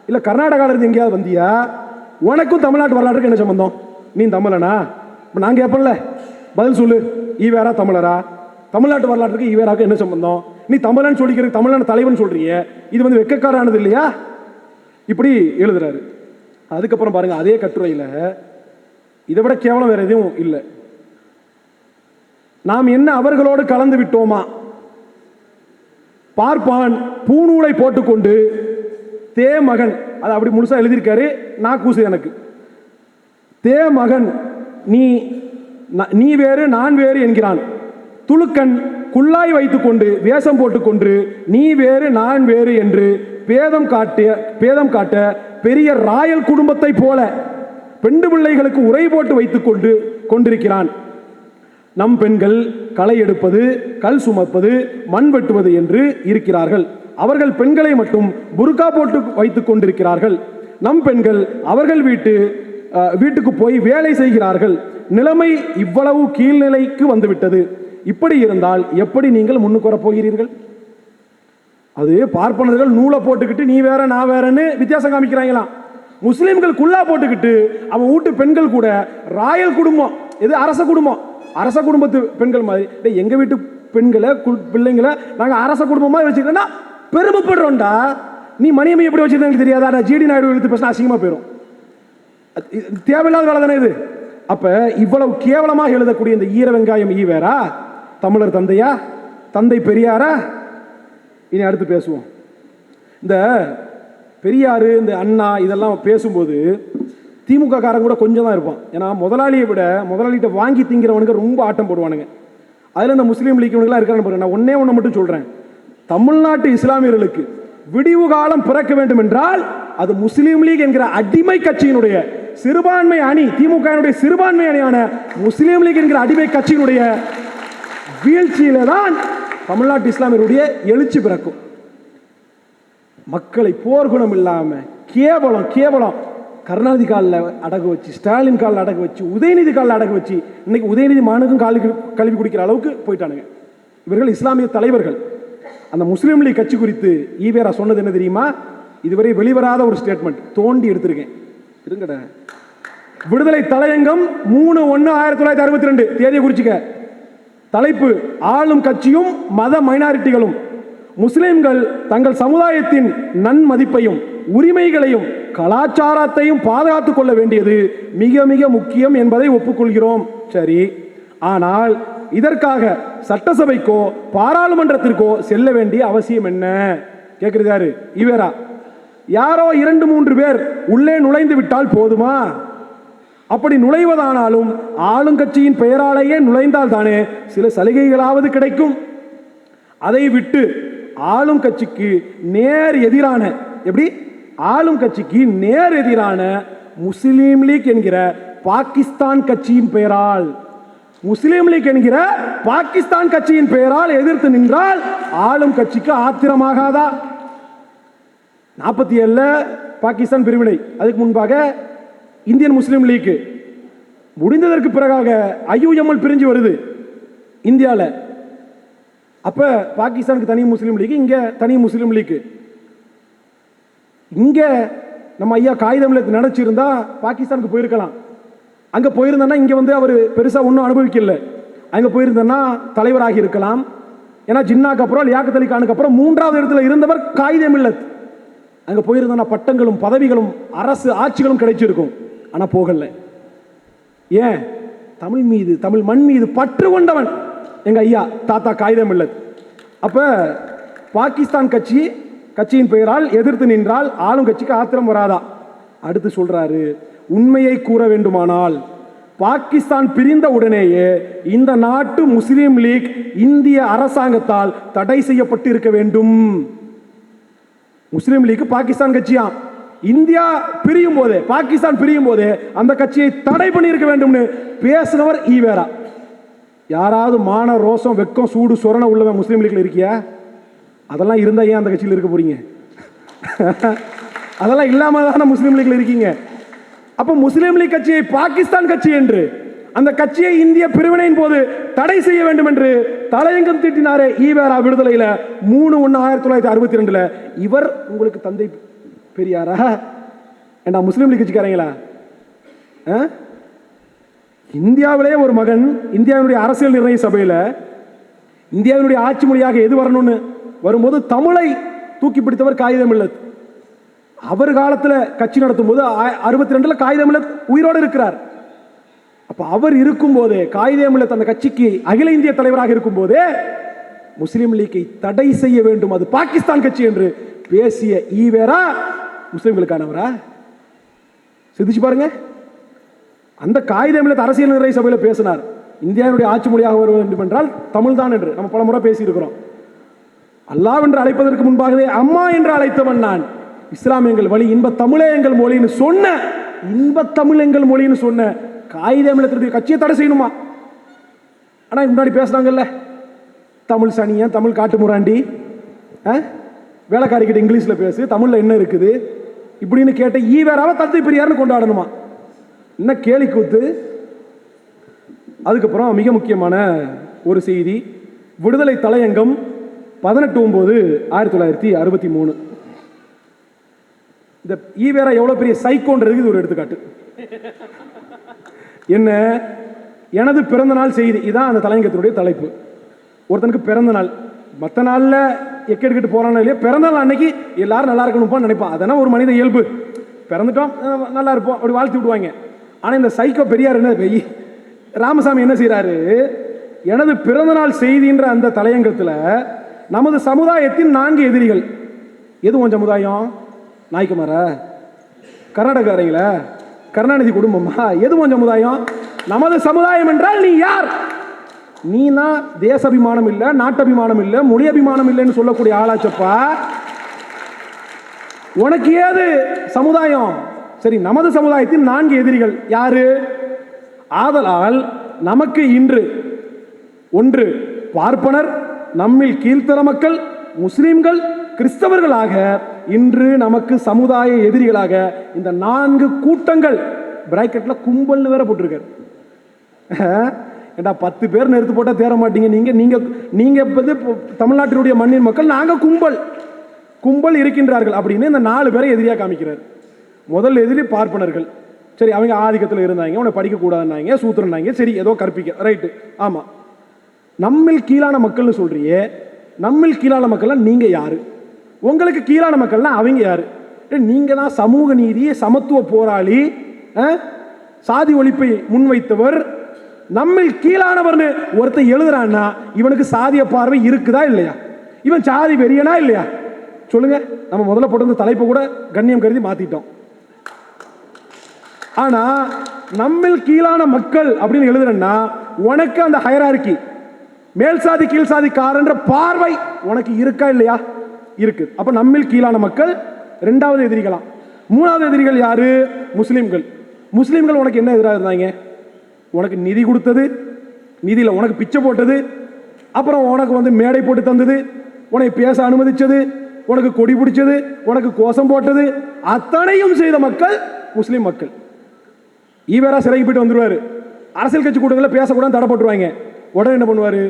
Speaker 1: இல்ல கர்நாடகால இருந்து எங்கேயாவது வந்தியா? உனக்கும் தமிழ்நாட்டு வரலாற்றுக்கு என்ன சம்பந்தம்? நீ தமிழனா? நான் கேட்பேன்ல, பதில் சொல்லு. ஈவேரா தமிழரா? தமிழ்நாட்டு வரலாற்றுக்கு ஈவேராக்கு என்ன சம்பந்தம்? நீ தமிழன் சொல்லிக்கிறது, தமிழன் தலைவன் சொல்றிய, இது வெக்கக்காரானது இல்லையா? இப்படி எழுதுறாரு. அதுக்கப்புறம் பாருங்க, அதே கட்டுரையில இதை விட கேவலம் வேற எதுவும் இல்லை. நாம் என்ன அவர்களோடு கலந்து விட்டோமா? பார்ப்பான் பூநூலை போட்டுக்கொண்டு தே மகன், அது அப்படி முழுசா எழுதியிருக்காரு, நான் கூசு எனக்கு. தே மகன் நீ வேறு நான் வேறு என்கிறான். துலுக்கன் குள்ளாய் வைத்துக் கொண்டு வேஷம் போட்டுக்கொண்டு நீ வேறு நான் வேறு என்று பேதம் காட்ட பெரிய ராயல் குடும்பத்தை போல பெண்டு பிள்ளைகளுக்கு உரை போட்டு வைத்துக் கொண்டிருக்கிறான். நம் பெண்கள் களை எடுப்பது, கல் சுமப்பது, மண் வெட்டுவது என்று இருக்கிறார்கள். அவர்கள் பெண்களை மட்டும் புர்கா போட்டு வைத்துக் கொண்டிருக்கிறார்கள். நம் பெண்கள் அவர்கள் வீட்டுக்கு போய் வேலை செய்கிறார்கள். நிலைமை இவ்வளவு கீழ்நிலைக்கு வந்துவிட்டது. இப்படி இருந்தால் எப்படி நீங்கள் முன்னுக்கு வர போகிறீர்கள்? அது பார்ப்பனர்கள் நூலை போட்டுக்கிட்டு நீ வேற நான் வேறன்னு வித்தியாசம் காமிக்கிறாங்களாம். முஸ்லிம்கள் குல்லா போட்டுக்கிட்டு அவன் வீட்டு பெண்கள் கூட ராயல் குடும்பம், எது அரச குடும்பம், அரச குடும்பத்து பெண்கள் மாதிரி. எங்க வீட்டு பெண்களை பிள்ளைங்களை நாங்கள் அரச குடும்பமாக வச்சுக்கிறோன்னா பெருமைப்படுறோம்டா. நீ மணியம்மை எப்படி வச்சுருந்தேன்னு தெரியாதா? நான் ஜிடி நாயுடு எழுத்து பேசினா அசிங்கமாக போயிடும். தேவையில்லாத வேலை தானே இது. அப்போ இவ்வளவு கேவலமாக எழுதக்கூடிய இந்த ஈர வெங்காயம் ஈவேரா தமிழர் தந்தையா, தந்தை பெரியாரா? இனி அடுத்து பேசுவோம். இந்த பெரியார், இந்த அண்ணா இதெல்லாம் பேசும்போது திமுக காரங்க கூட கொஞ்சம் தான் இருப்பான். ஏன்னா முதலாளியை விட முதலாளிகிட்ட வாங்கி திங்கிறவனுக்கு ரொம்ப ஆட்டம் போடுவானுங்க. அதில் இந்த முஸ்லீம் லீக்லாம் இருக்கான்னு பாருங்க. நான் ஒன்னே ஒன்று மட்டும் சொல்கிறேன். தமிழ்நாட்டு இஸ்லாமியர்களுக்கு விடிவு காலம் பிறக்க வேண்டும் என்றால் அது முஸ்லீம் லீக் என்கிற அடிமை கட்சியினுடைய சிறுபான்மை அணி, திமுக சிறுபான்மை அணியான முஸ்லீம் லீக் என்கிற அடிமை கட்சியினுடைய வீழ்ச்சியில தான் தமிழ்நாட்டு இஸ்லாமியருடைய எழுச்சி பிறக்கும். மக்களை போர்க்குணம் இல்லாம கேவலம் கேவலம் கருணாநிதி காலில் அடகு வச்சு, ஸ்டாலின் காலில் அடகு வச்சு, உதயநிதி காலில் அடகு வச்சு, இன்னைக்கு உதயநிதி மானுக்கும் கல்வி குடிக்கிற அளவுக்கு போயிட்டானுங்க. இவர்கள் இஸ்லாமிய தலைவர்கள். அந்த முஸ்லீம் லீக் கட்சி குறித்து ஈவேரா சொன்னது என்ன தெரியுமா? இதுவரை வெளிவராத ஒரு ஸ்டேட்மெண்ட் தோண்டி எடுத்திருக்கேன். இருங்கட. விடுதலை தலையங்கம் 3/1/1962 தேதியை குறிச்சுக்க. தலைப்பு: ஆளும் கட்சியும் மத மைனாரிட்டிகளும் முஸ்லிம்கள் தங்கள் சமுதாயத்தின் நன்மதிப்பையும் உரிமைகளையும் கலாச்சாரத்தையும் பாதுகாத்துக் கொள்ள வேண்டியது மிக மிக முக்கியம் என்பதை ஒப்புக்கொள்கிறோம். சரி, ஆனால் இதற்காக சட்டசபைக்கோ பாராளுமன்றத்திற்கோ செல்ல வேண்டிய அவசியம் என்ன? கேட்கிறது யாரு? ஈவேரா. யாரோ 2-3 பேர் உள்ளே நுழைந்து விட்டால் போதுமா? அப்படி நுழைவதானாலும் ஆளுங்கட்சியின் பெயராலேயே நுழைந்தால் தானே சில சலுகைகளாவது கிடைக்கும். அதை விட்டு ஆளும் கட்சிக்கு நேர் எதிரான, எப்படி ஆளும் கட்சிக்கு நேர் எதிரான முஸ்லீம் லீக் என்கிற பாகிஸ்தான் கட்சியின் பெயரால், முஸ்லீம் லீக் என்கிற பாகிஸ்தான் கட்சியின் பெயரால் எதிர்த்து நின்றால் ஆளும் கட்சிக்கு ஆத்திரமாகாதா? 47 பாகிஸ்தான் பிரிவினை, அதுக்கு முன்பாக இந்தியன் முஸ்லீம் லீக், முடிந்ததற்கு பிறகாக ஐயுஎம்எல் பிரிஞ்சு வருது இந்தியாவில். அப்ப பாகிஸ்தானுக்கு தனி முஸ்லீம் லீக், இங்க தனி முஸ்லீம் லீக். இங்க நம்ம ஐயா காகிதமில் நினைச்சிருந்தா பாகிஸ்தானுக்கு போயிருக்கலாம். அங்க போயிருந்தா இங்க வந்து அவர் பெருசா ஒன்றும் அனுபவிக்கல. அங்க போயிருந்தா தலைவராகி இருக்கலாம். ஏன்னா ஜின்னாக்கு அப்புறம் லியாக்கத் அலி கானுக்கு அப்புறம் 3வது இடத்துல இருந்தவர் காகிதமில்லத். அங்க போயிருந்தா பட்டங்களும் பதவிகளும் அரசு ஆட்சிகளும் கிடைச்சிருக்கும். ஆனா போகல. ஏன்? தமிழ் மீது, தமிழ் மண் மீது பற்று கொண்டவன் எங்க ஐயா தாத்தா காகிதமில்லத். அப்ப பாகிஸ்தான் கட்சியின் பெயரால் எதிர்த்து நின்றால் ஆளும் கட்சிக்கு ஆத்திரம் வராதா? அடுத்து சொல்றாரு, உண்மையை கூற வேண்டுமானால் பாகிஸ்தான் பிரிந்த உடனேயே இந்த நாட்டு முஸ்லீம் லீக் இந்திய அரசாங்கத்தால் தடை செய்யப்பட்டு இருக்க வேண்டும். முஸ்லீம் லீக் பாகிஸ்தான் கட்சியா, இந்தியா பிரியும் போதே, பாகிஸ்தான் பிரியும் போதே அந்த கட்சியை தடை பண்ணியிருக்க வேண்டும்னு பேசினவர் ஈவேரா. யாராவது மான ரோசம் வெக்கம் சூடு சொரண உள்ளவன் முஸ்லீம் லீக்ல இருக்கியா? அதெல்லாம் இருந்தா ஏன் அந்த கட்சியில் இருக்க போறீங்க? அதெல்லாம் இல்லாம தானே முஸ்லீம் லீக்ல இருக்கீங்க. அப்ப முஸ்லீம் லீக் கட்சியை பாகிஸ்தான் கட்சி என்று, அந்த கட்சியை இந்திய பிரிவினையின் போது தடை செய்ய வேண்டும் என்று தலையங்கம் தீட்டினாரே ஈவேரா விடுதலையில 3/1/1962. இவர் உங்களுக்கு தந்தை பெரியாரா? ஏண்டா முஸ்லீம் லீக் கட்சிக்காரங்களா? இந்தியாவிலே ஒரு மகன் இந்தியாவினுடைய அரசியல் நிர்ணய சபையில் இந்தியாவினுடைய ஆட்சி மொழியாக எது வரணும்னு வரும்போது தமிழை தூக்கி பிடித்தவர் காகிதமில்லத். அவர் காலத்தில் கட்சி நடத்தும் போது 62 காகிதமில்லத் உயிரோடு இருக்கிறார். அப்ப அவர் இருக்கும் போதே, காகிதமில்லத் அந்த கட்சிக்கு அகில இந்திய தலைவராக இருக்கும் போதே முஸ்லீம் லீக்கை தடை செய்ய வேண்டும், அது பாகிஸ்தான் கட்சி என்று பேசிய ஈவேரா முஸ்லிம்களுக்கானவரா? சிந்திச்சு பாருங்க. அந்த காகிதமில்லத் அரசியல் நிர்ணய சபையில் பேசினார், இந்தியாவுடைய ஆட்சி மொழியாக வர வேண்டும் என்றால் தமிழ் தான் என்று. நம்ம பல முறை பேசி இருக்கிறோம். அல்லாஹ் என்று அழைப்பதற்கு முன்பாகவே அம்மா என்று அழைத்தவன் நான், இஸ்லாம் எங்கள் வழி, இன்ப தமிழே எங்கள் மொழின்னு சொன்ன, இன்ப தமிழ் எங்கள் மொழின்னு சொன்ன காகிதமில்லத்துடைய கட்சியை தடை செய்யணுமா? ஆனா முன்னாடி பேசுறாங்கல்ல, தமிழ் சனியன், தமிழ் காட்டு முராண்டி, வேலைக்காரிக்கிட்ட இங்கிலீஷ்ல பேசு, தமிழ்ல என்ன இருக்குது இப்படின்னு கேட்ட ஈவேராவை தந்தை பெரியார்னு கொண்டாடணுமா? என்ன கேலி கூத்து! அதுக்கப்புறம் மிக முக்கியமான ஒரு செய்தி, விடுதலை தலையங்கம் 18/9/1963. இந்த ஈவேரா எவ்வளவு பெரிய சைக்கோன்றதுக்கு இது ஒரு எடுத்துக்காட்டு. என்ன? எனது பிறந்த நாள் செய்தி, இதான் அந்த தலையங்கத்தினுடைய தலைப்பு. ஒருத்தனுக்கு பிறந்த நாள், மற்ற நாளில் எக்கெடுக்கிட்டு போகிறானோ இல்லையா, பிறந்த நாள் அன்னைக்கு எல்லாரும் நல்லா இருக்கணும்ப்பான்னு நினைப்பான். அதெல்லாம் ஒரு மனித இயல்பு. பிறந்துட்டோம் நல்லா இருப்போம் அப்படி வாழ்த்து விடுவாங்க. ஆனால் இந்த சைக்கோ பெரியார் என்ன ராமசாமி என்ன செய்கிறாரு, எனது பிறந்தநாள் செய்தின்ற அந்த தலையங்கத்தில் நமது சமுதாயத்தின் 4 எதிரிகள். எது உன் சமுதாயம்? நாய்க்குமாரா, கர்நாடகாரங்களா, கருணாநிதி குடும்பமா? எது உன் சமுதாயம்? நமது சமுதாயம் என்றால் நீ யார்? நீனா தேசாபிமானம் இல்லை, நாட்டபிமானம் இல்லை, மொழி அபிமானம் இல்லைன்னு சொல்லக்கூடிய ஆளாச்சப்பா. உனக்கு ஏது சமுதாயம்? சரி, நமது சமுதாயத்தின் 4 எதிரிகள் யாரு? ஆதலால் நமக்கு இன்று 1 பார்ப்பனர், நம்மில் கீழ்த்தர மக்கள், முஸ்லிம்கள், கிறிஸ்தவர்களாக இன்று நமக்கு சமுதாய எதிரிகளாக இந்த 4 கூட்டங்கள், பிராக்கெட்ல கும்பல் வேற போட்டிருக்காரு. ஏண்டா 10 பேர் நிறுத்து போட்டா தேர மாட்டீங்க நீங்க. நீங்க நீங்க தமிழ்நாட்டினுடைய மண்ணின் மக்கள், நாங்க கும்பல் இருக்கின்றார்கள் அப்படின்னு இந்த 4 பேரை எதிரியா காமிக்கிறார். முதல் எதிரி பார்ப்பனர்கள். சரி, அவங்க ஆதிக்கத்தில் இருந்தாங்க, உன்னை படிக்க கூடாதுன்னாங்க, சூத்திரனாங்க, சரி ஏதோ கற்பிக்க, ரைட்டு. ஆமா, நம்மில் கீழான மக்கள்னு சொல்றியே, நம்மில் கீழான மக்கள்லாம் நீங்க யாரு? உங்களுக்கு கீழான மக்கள்லாம் அவங்க யாரு? நீங்க தான் சமூக நீதி, சமத்துவ போராளி, சாதி ஒழிப்பை முன்வைத்தவர். நம்மில் கீழானவர்னு ஒருத்தர் எழுதுறான்னா இவனுக்கு சாதிய பார்வை இருக்குதா இல்லையா? இவன் சாதி வெறியனா இல்லையா? சொல்லுங்க. நம்ம முதல்ல போட்டு தலைப்பு கூட கண்ணியம் கருதி மாத்திட்டோம். ஆனா நம்மில் கீழான மக்கள் அப்படின்னு எழுதுறேன்னா உனக்கு அந்த ஹைரார்கி, மேல் சாதி கீழ் சாதிக்காரன்ற பார்வை உனக்கு இருக்கா இல்லையா? இருக்கு. அப்ப நம்மில் கீழான மக்கள் 2வது எதிரிகளாம். 3வது எதிரிகள் யாரு? முஸ்லிம்கள். முஸ்லிம்கள் உனக்கு என்ன எதிராக இருந்தாங்க? உனக்கு நிதி கொடுத்தது, நிதியில் உனக்கு பிச்சை போட்டது, அப்புறம் உனக்கு மேடை போட்டு தந்தது, உனக்கு பேச அனுமதிச்சது, உனக்கு கொடி பிடிச்சது, உனக்கு கோஷம் போட்டது, அத்தனையும் செய்த மக்கள் முஸ்லிம் மக்கள். ஈவேரா சிறைக்கு போயிட்டு வந்துருவாரு, அரசியல் கட்சி கூட்டங்களில் பேசக்கூடாது தடை போட்டுருவாங்க. உடனே என்ன பண்ணுவாரு?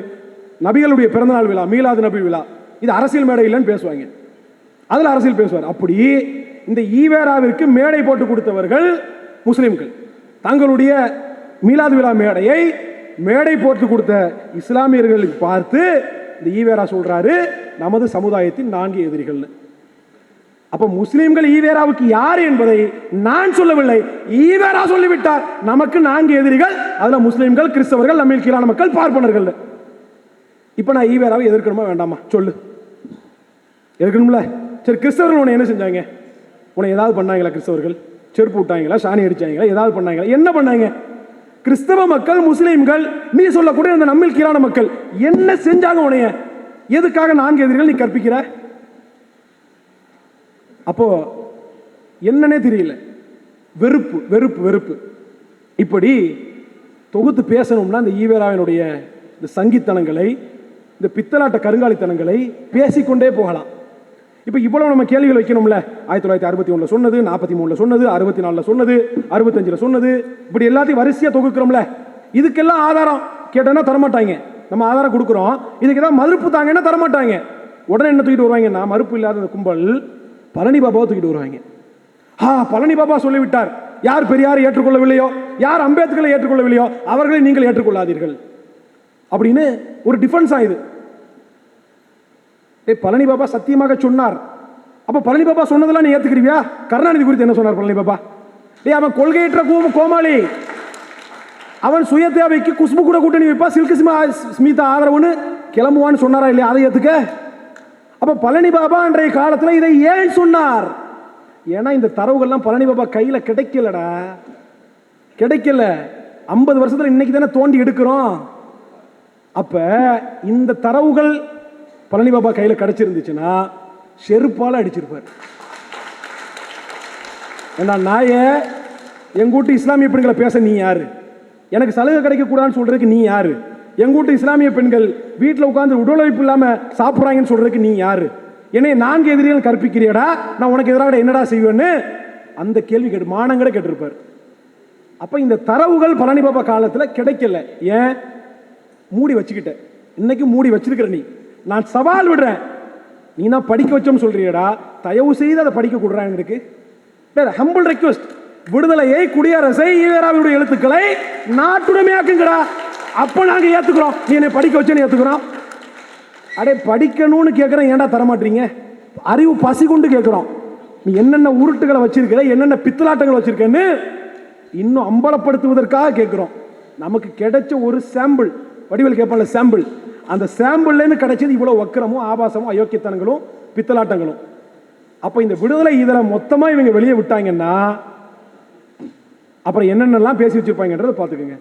Speaker 1: நபிகளுடைய பிறந்தநாள் விழா, மீலாது நபி விழா, இது அரசியல் மேடை இல்லைன்னு பேசுவாங்க. அதில் அரசியல் பேசுவார். அப்படி இந்த ஈவேராவிற்கு மேடை போட்டு கொடுத்தவர்கள் முஸ்லிம்கள். தங்களுடைய மீலாது விழா மேடையை மேடை போட்டு கொடுத்த இஸ்லாமியர்களை பார்த்து இந்த ஈவேரா சொல்றாரு நமது சமுதாயத்தின் 4 எதிரிகள். அப்ப முஸ்லிம்கள் ஈவேராவுக்கு யார் என்பதை நான் சொல்லவில்லை, ஈவேரா சொல்லிவிட்டார். நமக்கு 4 எதிரிகள், அதுல முஸ்லிம்கள், கிறிஸ்தவர்கள், நம்மில் கீழான மக்கள், பார்ப்பனர்கள். இப்ப நான் ஈவேராவை எதிர்க்கணுமா வேண்டாமா? சொல்லு. எதிர்க்கணும்ல? சரி, கிறிஸ்தவர்கள் உன்னை என்ன செஞ்சாங்க? உன்னை ஏதாவது பண்ணாங்களா? கிறிஸ்தவர்கள் செருப்பு விட்டாங்களா? சாணி அடிச்சாங்களா? ஏதாவது பண்ணாங்களா? என்ன பண்ணாங்க? கிறிஸ்தவ மக்கள், முஸ்லிம்கள், நீ சொல்லக்கூடிய அந்த நம்மில் கீழான மக்கள் என்ன செஞ்சாங்க உனைய? எதுக்காக 4 எதிரிகள் நீ கற்பிக்கிற? அப்போ என்னன்னே தெரியல. வெறுப்பு வெறுப்பு வெறுப்பு. இப்படி தொகுத்து பேசணும்னா இந்த ஈவேராவினுடைய இந்த சங்கித்தனங்களை, இந்த பித்தலாட்ட கருங்காலித்தனங்களை பேசிக்கொண்டே போகலாம். இப்ப இவ்வளவு நம்ம கேள்விகள் வைக்கணும்ல. 1961 சொன்னது, 43 சொன்னது, 64 சொன்னது, 65 சொன்னது, இப்படி எல்லாத்தையும் வரிசையா தொகுக்கிறோம்ல. இதுக்கெல்லாம் ஆதாரம் கேட்டோன்னா தரமாட்டாங்க. நம்ம ஆதாரம் கொடுக்குறோம், இதுக்கு ஏதாவது மறுப்பு தாங்கன்னா தரமாட்டாங்க. உடனே என்ன தூக்கிட்டு வருவாங்கன்னா, மறுப்பு இல்லாத கும்பல் பழனி பாபாவை தூக்கிட்டு வருவாங்க. பழனி பாபா சொல்லிவிட்டார், யார் பெரியாரை ஏற்றுக்கொள்ளவில்லையோ, யார் அம்பேத்கரை ஏற்றுக்கொள்ளவில்லையோ அவர்களை நீங்கள் ஏற்றுக்கொள்ளாதீர்கள் அப்படின்னு ஒரு டிஃபென்ஸ் ஆயுது. பழனி பாபா சத்தியமாக சொன்னார். அப்ப பழனி பாபா சொன்னதெல்லாம் நீ ஏத்துக்கிறியா? கருணாநிதி குறித்து என்ன சொன்னார் பழனி பாபா? அவன் கொள்கையற்ற கோமாளி, அவன் சுய தேவைக்கு குஷ்பு கூட கூட்டணி வைப்பா, சில்கு ஸ்மிதா ஆதரவுன்னு கிளம்புவான்னு சொன்னாரா இல்லையா? அதை ஏத்துக்க. அப்ப பழனி பாபா அன்றைய காலத்தில் இதை ஏன் சொன்னார்? ஏன்னா இந்த தரவுகள்லாம் பழனி பாபா கையில கிடைக்கலடா, கிடைக்கல. 50 வருஷத்துல இன்னைக்கு தானே தோண்டி எடுக்கிறோம். அப்ப இந்த தரவுகள் பழனி பாபா கையில கிடைச்சிருந்துச்சுன்னா செருப்பால அடிச்சிருப்பார். நாய எங்கூட்டு இஸ்லாமிய பெண்களை பேச நீ யாரு? எனக்கு சலுகை கிடைக்க கூடாதுன்னு சொல்றதுக்கு நீ யாரு? எங்கூட்டு இஸ்லாமிய பெண்கள் வீட்டில் உட்கார்ந்து உடலுழைப்பு இல்லாம சாப்பிட்றாங்கன்னு சொல்றதுக்கு நீ யாரு? என்னை 4 எதிரிகள் கற்பிக்கிறியடா, நான் உனக்கு எதிராக என்னடா செய்வேன்னு அந்த கேள்வி கேட்டு மானங்கட கேட்டிருப்பார். அப்ப இந்த தரவுகள் பழனி பாபா காலத்துல கிடைக்கல. ஏன்? மூடி வச்சுக்கிட்ட. இன்னைக்கு மூடி வச்சிருக்கிற நீ. நான் சவால் விடுறேன், நீ தான் படிக்க வச்சோம்னு சொல்றியடா, தயவு செய்து அதை படிக்க கொடுறாங்க இருக்கு. ஹம்பிள் ரெக்வெஸ்ட், விடுதலையை, குடியரசை, ஈவேராவுடைய எழுத்துக்களை நாட்டுடைமையாக்குங்கடா. அப்ப நாங்க ஏத்துக்கிறோம், நீ என்னை படிக்க வச்சேன்னு ஏத்துக்கிறோம். அடே படிக்கணும்னு கேட்குறேன், ஏன்டா தரமாட்டீங்க? அறிவு பசி கொண்டு கேட்குறோம். நீ என்னென்ன உருட்டுகளை வச்சிருக்கிற, என்னென்ன பித்தலாட்டங்கள் வச்சிருக்கேன்னு இன்னும் அம்பலப்படுத்துவதற்காக கேட்குறோம். நமக்கு கிடைச்ச ஒரு சாம்பிள், வடிவில் கேட்பான்ல சாம்பிள், அந்த சாம்பிள்லேருந்து கிடைச்சது இவ்வளோ வக்கரமும் ஆபாசமும் அயோக்கியத்தனங்களும் பித்தலாட்டங்களும். அப்போ இந்த விடுதலை இதழை மொத்தமாக இவங்க வெளியே விட்டாங்கன்னா அப்புறம் என்னென்னலாம் பேசி வச்சிருப்பாங்கன்றதை பார்த்துக்கோங்க.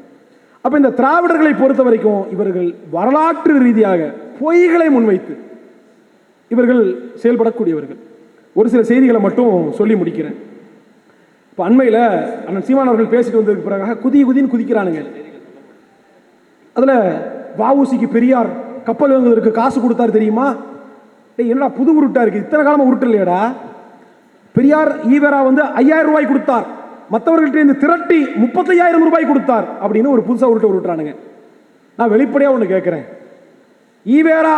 Speaker 1: அப்போ இந்த திராவிடர்களை பொறுத்த வரைக்கும் இவர்கள் வரலாற்று ரீதியாக பொய்களை முன்வைத்து இவர்கள் செயல்படக்கூடியவர்கள். ஒரு சில செய்திகளை மட்டும் சொல்லி முடிக்கிறேன். இப்போ அண்மையில் அண்ணன் சீமான் அவர்கள் பேசிட்டு வந்ததுக்கு பிறகு குதின்னு குதிக்கிறானுங்க. அதில் வஉசிக்கு பெரியார் கப்பல் வாங்குவதற்கு காசு கொடுத்தாரு தெரியுமா? என்னடா புது உருட்டா இருக்கு, இத்தனை காலமா உருட்டு இல்லையடா. பெரியார் ஈவேரா 5000 ரூபாய் கொடுத்தார், மற்றவர்கள்ட்ட இந்த திரட்டி 35,000 ரூபாய் கொடுத்தார் அப்படின்னு ஒரு புதுசா உருட்டுறானுங்க. நான் வெளிப்படையா ஒன்று கேட்கிறேன், ஈவேரா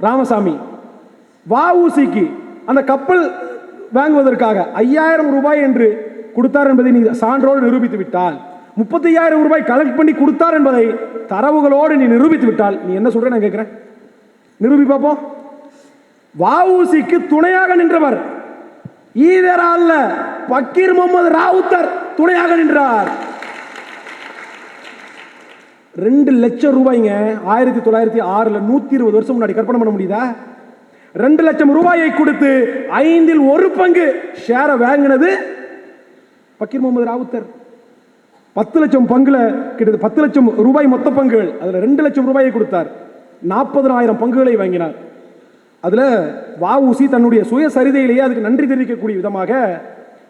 Speaker 1: ராமசாமி வஉசிக்கு அந்த கப்பல் வாங்குவதற்காக 5000 ரூபாய் என்று கொடுத்தார் என்பதை நீ சான்றோடு நிரூபித்து விட்டால், 35,000 ரூபாய் கலெக்ட் பண்ணி கொடுத்தார் என்பதை தரவுகளோடு நீ நிரூபித்து விட்டால், நீ என்ன சொல்ற? நான் கேட்கிறேன், நிரூபி பார்ப்போம். வஉசிக்கு துணையாக நின்றவர் ஈவேரா அல்ல, பக்கீர் முகமது ராவுத்தர் துணையாக நின்றார். 2 லட்சம் ரூபாய்ங்க 1906 120 வருஷம் முன்னாடி. கற்பனை பண்ண முடியுதா? 2 லட்சம் ரூபாயை கொடுத்து 5இல் 1 பங்கு ஷேரை வாங்கினது பக்கீர் முகமது ராவுத்தர். 10 லட்சம் பங்குல கிட்டத்தட்ட 10 லட்சம் ரூபாய் மொத்த பங்குகள், அதுல 2 லட்சம் ரூபாயை கொடுத்தார், 40,000 பங்குகளை வாங்கினார். அதுல வஉசி தன்னுடைய சுயசரிதையிலேயே அதுக்கு நன்றி தெரிவிக்கக்கூடிய விதமாக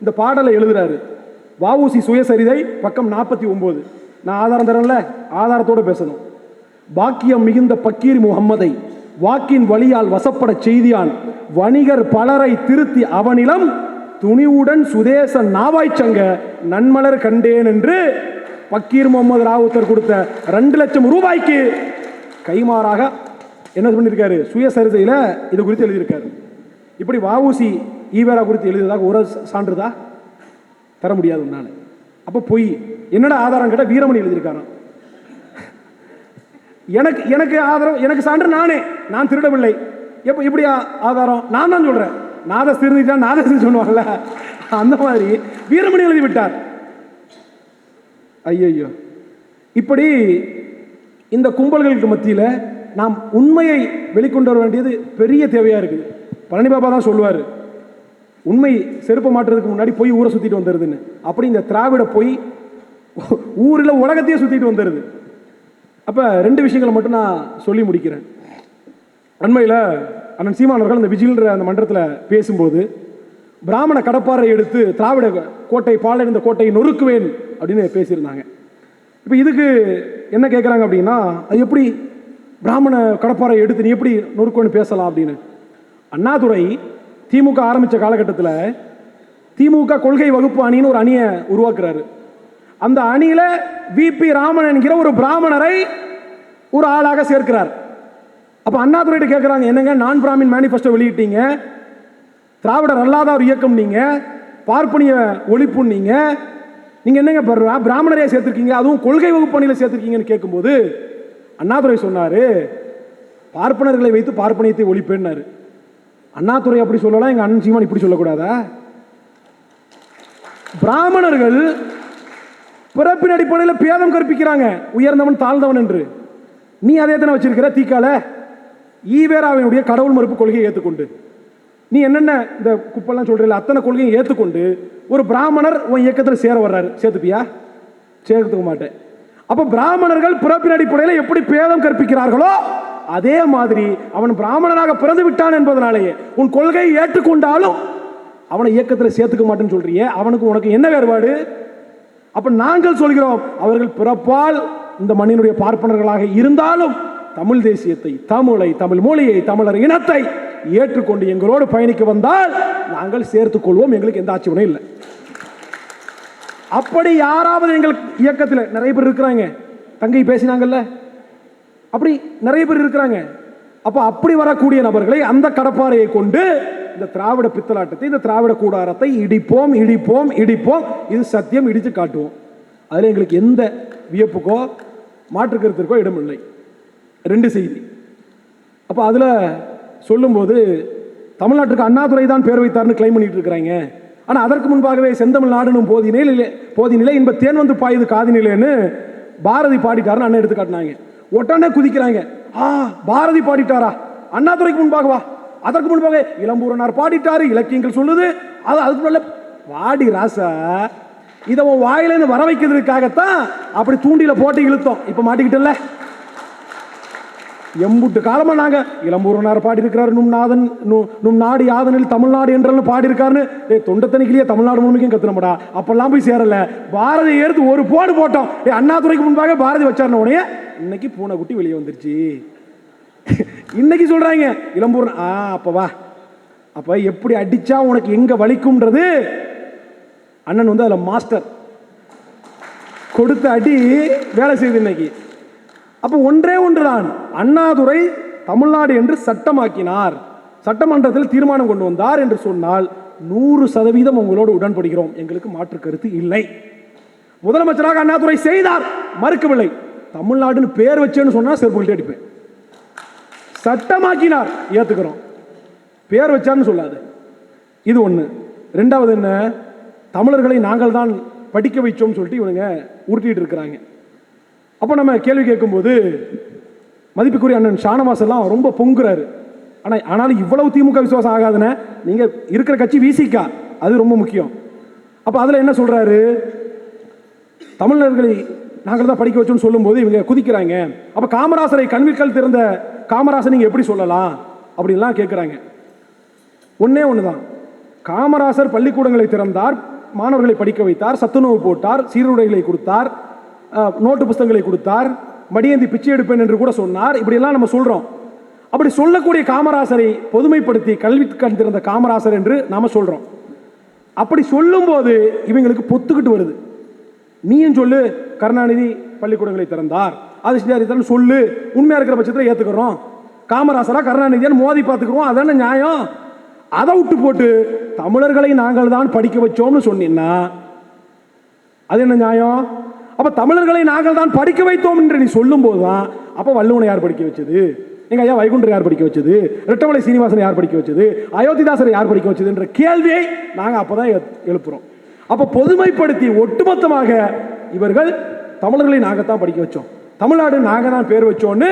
Speaker 1: இந்த பாடலை எழுதுறாரு. வஉசி சுயசரிதை பக்கம் 49. நான் ஆதாரம் தரேன்ல, ஆதாரத்தோடு பேசணும். பாக்கியம் மிகுந்த பக்கீர் முகம்மதை வாக்கின் வழியால் வசப்பட செய்தியான், வணிகர் பலரை திருத்தி அவனிலம் துணிவுடன் சுதேச நாவாய்ச்சங்க நன்மலர் கண்டேன் என்று பக்கீர் முகமது ராவுத்தர் கொடுத்த 2 லட்சம் ரூபாய்க்கு கைமாறாக என்ன பண்ணியிருக்காரு? சுயசரிதையில் இது குறித்து எழுதியிருக்காரு. இப்படி வஉசி ஈவேரா குறித்து எழுதியதாக ஒரு சான்றுதா தர முடியாது நான். அப்போ பொய். என்னடா ஆதாரம் கேட்டால் வீரமணி எழுதியிருக்காராம். எனக்கு ஆதாரம், எனக்கு சான்று நானே, நான் திருடவில்லை. எப்போ இப்படி ஆதாரம்? நான் தான் சொல்றேன். நாதஸ் திருந்திட்டா நாதஸ் சொல்லுவாங்கல்ல, அந்த மாதிரி வீரமணி எழுதி விட்டார். ஐயோ, இப்படி இந்த கும்பல்களுக்கு மத்தியில் நாம் உண்மையை வெளிக்கொண்டு வர வேண்டியது பெரிய தேவையா இருக்குது. பழனி பாபா தான் சொல்லுவார், உண்மை செருப்ப மாற்றுறதுக்கு முன்னாடி போய் ஊரை சுத்திட்டு வந்துருதுன்னு. அப்படி இந்த திராவிட போய் ஊரில் உலகத்தையே சுத்திட்டு வந்துருது. அப்ப 2 விஷயங்களை மட்டும் நான் சொல்லி முடிக்கிறேன். அண்மையில் அண்ணன் சீமான் அவர்கள் அந்த விஜில்ன்ற அந்த மன்றத்தில் பேசும்போது பிராமண கடப்பாறை எடுத்து திராவிட கோட்டை பாலடைந்த கோட்டையை நொறுக்குவேன் அப்படின்னு பேசியிருந்தாங்க. இப்போ இதுக்கு என்ன கேட்குறாங்க அப்படின்னா, அது எப்படி பிராமண கடப்பாறை எடுத்து நீ எப்படி நொறுக்குன்னு பேசலாம் அப்படின்னு. அண்ணாதுரை திமுக ஆரம்பித்த காலகட்டத்தில் திமுக கொள்கை வகுப்பு அணின்னு ஒரு அணியை உருவாக்குறாரு. அந்த அணியில விபி ராமன் என்கிற ஒரு பிராமணரை ஒரு ஆளாக சேர்க்கிறார். அப்ப அண்ணாதுரை கேட்கிறாங்க, என்னங்க நான் பிராமின் மேனிஃபெஸ்டோ வெளியிட்டீங்க, திராவிடர் அல்லாத ஒரு இயக்கம், நீங்க பார்ப்பனிய ஒழிப்பு, நீங்க என்னங்க பிராமணரையா சேர்த்திருக்கீங்க, அதுவும் கொள்கை வகுப்பு அணியில சேர்த்திருக்கீங்கன்னு கேட்கும்போது அண்ணாதுரை சொன்னாரு, பார்ப்பனர்களை வைத்து பார்ப்பனியத்தை ஒழிப்பேன்னாரு. அண்ணாதுரை அப்படி சொல்லலாம், எங்க அண்ணன் சீமான் இப்படி சொல்லக்கூடாதா? பிராமணர்கள் பிறப்பின் அடிப்படையில் பேதம் கற்பிக்கிறாங்க, உயர்ந்தவன் தாழ்ந்தவன் என்று. நீ அதே தானே வச்சிருக்கிற தீக்கால ஈவேராவினுடைய கடவுள் மறுப்பு கொள்கையை ஏற்றுக்கொண்டு நீ என்னென்ன இந்த குப்பெல்லாம் சொல்றீங்க, அத்தனை கொள்கையை ஏற்றுக்கொண்டு ஒரு பிராமணர் உன் இயக்கத்தில் சேர வர்றாரு, சேர்த்துப்பியா? சேர்த்துக்க மாட்டேன். அப்ப பிராமணர்கள் பிறப்பின் அடிப்படையில் எப்படி பேதம் கற்பிக்கிறார்களோ அதே மாதிரி அவன் பிராமணனாக பிறந்து விட்டான் என்பதனாலேயே உன் கொள்கையை ஏற்றுக்கொண்டாலும் அவனை இயக்கத்தில் சேர்த்துக்க மாட்டேன்னு சொல்றியே, அவனுக்கு உனக்கு என்ன வேறுபாடு? அப்ப நாங்கள் சொல்கிறோம், அவர்கள் பிறப்பால் இந்த மண்ணினுடைய பார்ப்பனர்களாக இருந்தாலும் தமிழ் தேசியத்தை, தமிழை, தமிழ் மொழியை, தமிழர் இனத்தை ஏற்றுக்கொண்டு எங்களோடு பயணிக்க வந்தால் நாங்கள் சேர்த்துக் கொள்வோம், எங்களுக்கு எந்த ஆட்சேபனையும் இல்லை. அப்படி யாராவது எங்கள் இயக்கத்தில் நிறைய பேர் இருக்கிறாங்க, தங்கை பேசினாங்கல்ல, அப்படி நிறைய பேர் இருக்கிறாங்க. அப்ப அப்படி வரக்கூடிய நபர்களை அந்த கடப்பாறையை கொண்டு இந்த திராவிட பித்தலாட்டத்தை, இந்த திராவிட கூடாரத்தை இடிப்போம் இடிப்போம் இடிப்போம், இது சத்தியம், இடித்து காட்டுவோம். அதில் எங்களுக்கு எந்த வியப்புக்கோ மாற்று கருத்திற்கோ இடமில்லை. 2 செய்தி. அப்போ அதில் சொல்லும்போது தமிழ்நாட்டுக்கு அண்ணாதுரை தான் பேர் வைத்தார்னு கிளைம் பண்ணிட்டு இருக்கிறாங்க. ஆனால் அதற்கு முன்பாகவே செந்தமிழ்நாடுனும் போதி நிலை இன்ப தேன் வந்து பாயுது காதினிலேன்னு பாரதி பாடிட்டாருன்னு அண்ணன் எடுத்து காட்டினாங்க. உடனே குதிக்கிறாங்க, பாரதி பாடிட்டாரா, அண்ணாதுரைக்கு முன்பாகவா, அதற்கு முன்பாக இளம்பூரனார் பாடிட்டாரு, இலக்கியங்கள் சொல்லுது. அதுக்கு மேல வாடி ராசா, இதை உன் வாயிலேருந்து வர வைக்கிறதுக்காகத்தான் அப்படி தூண்டில போட்டு இழுத்தோம். இப்ப மாட்டிக்கிட்டல. எம்புட்டு காலமா நாங்க இளம்பூரனார் பாடி இருக்கிறாரு, நும் நாடு யாதனில் தமிழ்நாடு என்றாலும் பாடி இருக்காருன்னு தொண்டத்தனிக்கிலேயே தமிழ்நாடு முழுமைக்கும் கத்துனோம்டா. அப்பெல்லாம் போய் சேரல, பாரதி ஏற்று ஒரு போடு போட்டோம். அண்ணாதுரைக்கு முன்பாக பாரதி வச்சாருன உடனே இன்னைக்கு பூனைக்குட்டி வெளியே வந்துருச்சு. இன்னைக்கு சொல்றாங்க இளம்பூரன், அப்ப வா, அப்ப எப்படி அடிச்சா உனக்கு எங்க வலிக்கும்ன்றது அண்ணன் வந்து அதுல மாஸ்டர். கொடுத்த அடி வேலை செய்யுது இன்னைக்கு. அப்ப ஒன்றே ஒன்றுதான், அண்ணாதுரை தமிழ்நாடு என்று சட்டமாக்கினார், சட்டமன்றத்தில் தீர்மானம் கொண்டு வந்தார் என்று சொன்னால் 100% உங்களோடு உடன்படுகிறோம், எங்களுக்கு மாற்று கருத்து இல்லை. முதலமைச்சராக அண்ணாதுரை செய்தார், மறுக்கவில்லை. தமிழ்நாடுன்னு பேர் வச்சேன்னு சொன்னா செருப்புகிட்டே அடிப்பேன். சட்டமாக்கினார், ஏத்துக்கிறோம். பேர் வச்சான்னு சொல்லாது. இது ஒண்ணு. ரெண்டாவது என்ன, தமிழர்களை நாங்கள் தான் படிக்க வைச்சோம் சொல்லிட்டு இவனுங்க உருட்டிட்டு இருக்கிறாங்க. அப்போ நம்ம கேள்வி கேட்கும்போது மதிப்புக்குரிய அண்ணன் ஷானவாஸ் எல்லாம் ரொம்ப பொங்குறாரு. ஆனாலும் இவ்வளவு திமுக விசுவாசம் ஆகாதுன்னு, நீங்க இருக்கிற கட்சி விசிகா, அது ரொம்ப முக்கியம். அப்ப அதுல என்ன சொல்றாரு, தமிழர்களை நாங்கள் தான் படிக்க வச்சோம்னு சொல்லும் போது இவங்க குதிக்கிறாங்க. அப்ப காமராசரை கல்விக்கல் திறந்த காமராசர் நீங்க எப்படி சொல்லலாம் அப்படின்லாம் கேட்கிறாங்க. ஒன்னே ஒண்ணுதான், காமராசர் பள்ளிக்கூடங்களை திறந்தார், மாணவர்களை படிக்க வைத்தார், சத்துணவு போட்டார், சீருடைகளை கொடுத்தார், நோட்டு புத்தகங்களை கொடுத்தார், மடியேந்தி பிச்சை எடுப்பேன் என்று கூட சொன்னார். இப்படி எல்லாம் நம்ம சொல்றோம். அப்படி சொல்லக்கூடிய காமராசரை பொதுமைப்படுத்தி கல்வி கண் திறந்த காமராசர் என்று நாம சொல்றோம். அப்படி சொல்லும் போது இவங்களுக்கு பொத்துக்கிட்டு வருது. நீயும் சொல்லு, கருணாநிதி பள்ளிக்கூடங்களை திறந்தார், அது சொல்லு, உண்மையா இருக்கிற பட்சத்தில் ஏத்துக்கிறோம். காமராசரா கருணாநிதியான்னு மோதி பார்த்துக்கிறோம், அதான நியாயம். அதை விட்டு போட்டு தமிழர்களை நாங்கள் தான் படிக்க வச்சோம்னு சொன்னீங்கன்னா அது என்ன நியாயம்? அப்ப தமிழர்களை நாங்கள் தான் படிக்க வைத்தோம் என்று நீ சொல்லும் போதுதான், அப்ப வள்ளுவனை யார் படிக்க வச்சது, எங்க ஐயா வைகுண்டர் யார் படிக்க வச்சது, ரெட்டமலை சீனிவாசன் யார் படிக்க வச்சது, அயோத்திதாசரை யார் படிக்க வச்சது என்ற கேள்வியை நாங்க அப்பதான் எழுப்புறோம். அப்ப பொதுமைப்படுத்தி ஒட்டுமொத்தமாக இவர்கள் தமிழர்களை நாங்கத்தான் படிக்க வச்சோம், தமிழ்நாடு நாங்க தான் பேர் வச்சோன்னு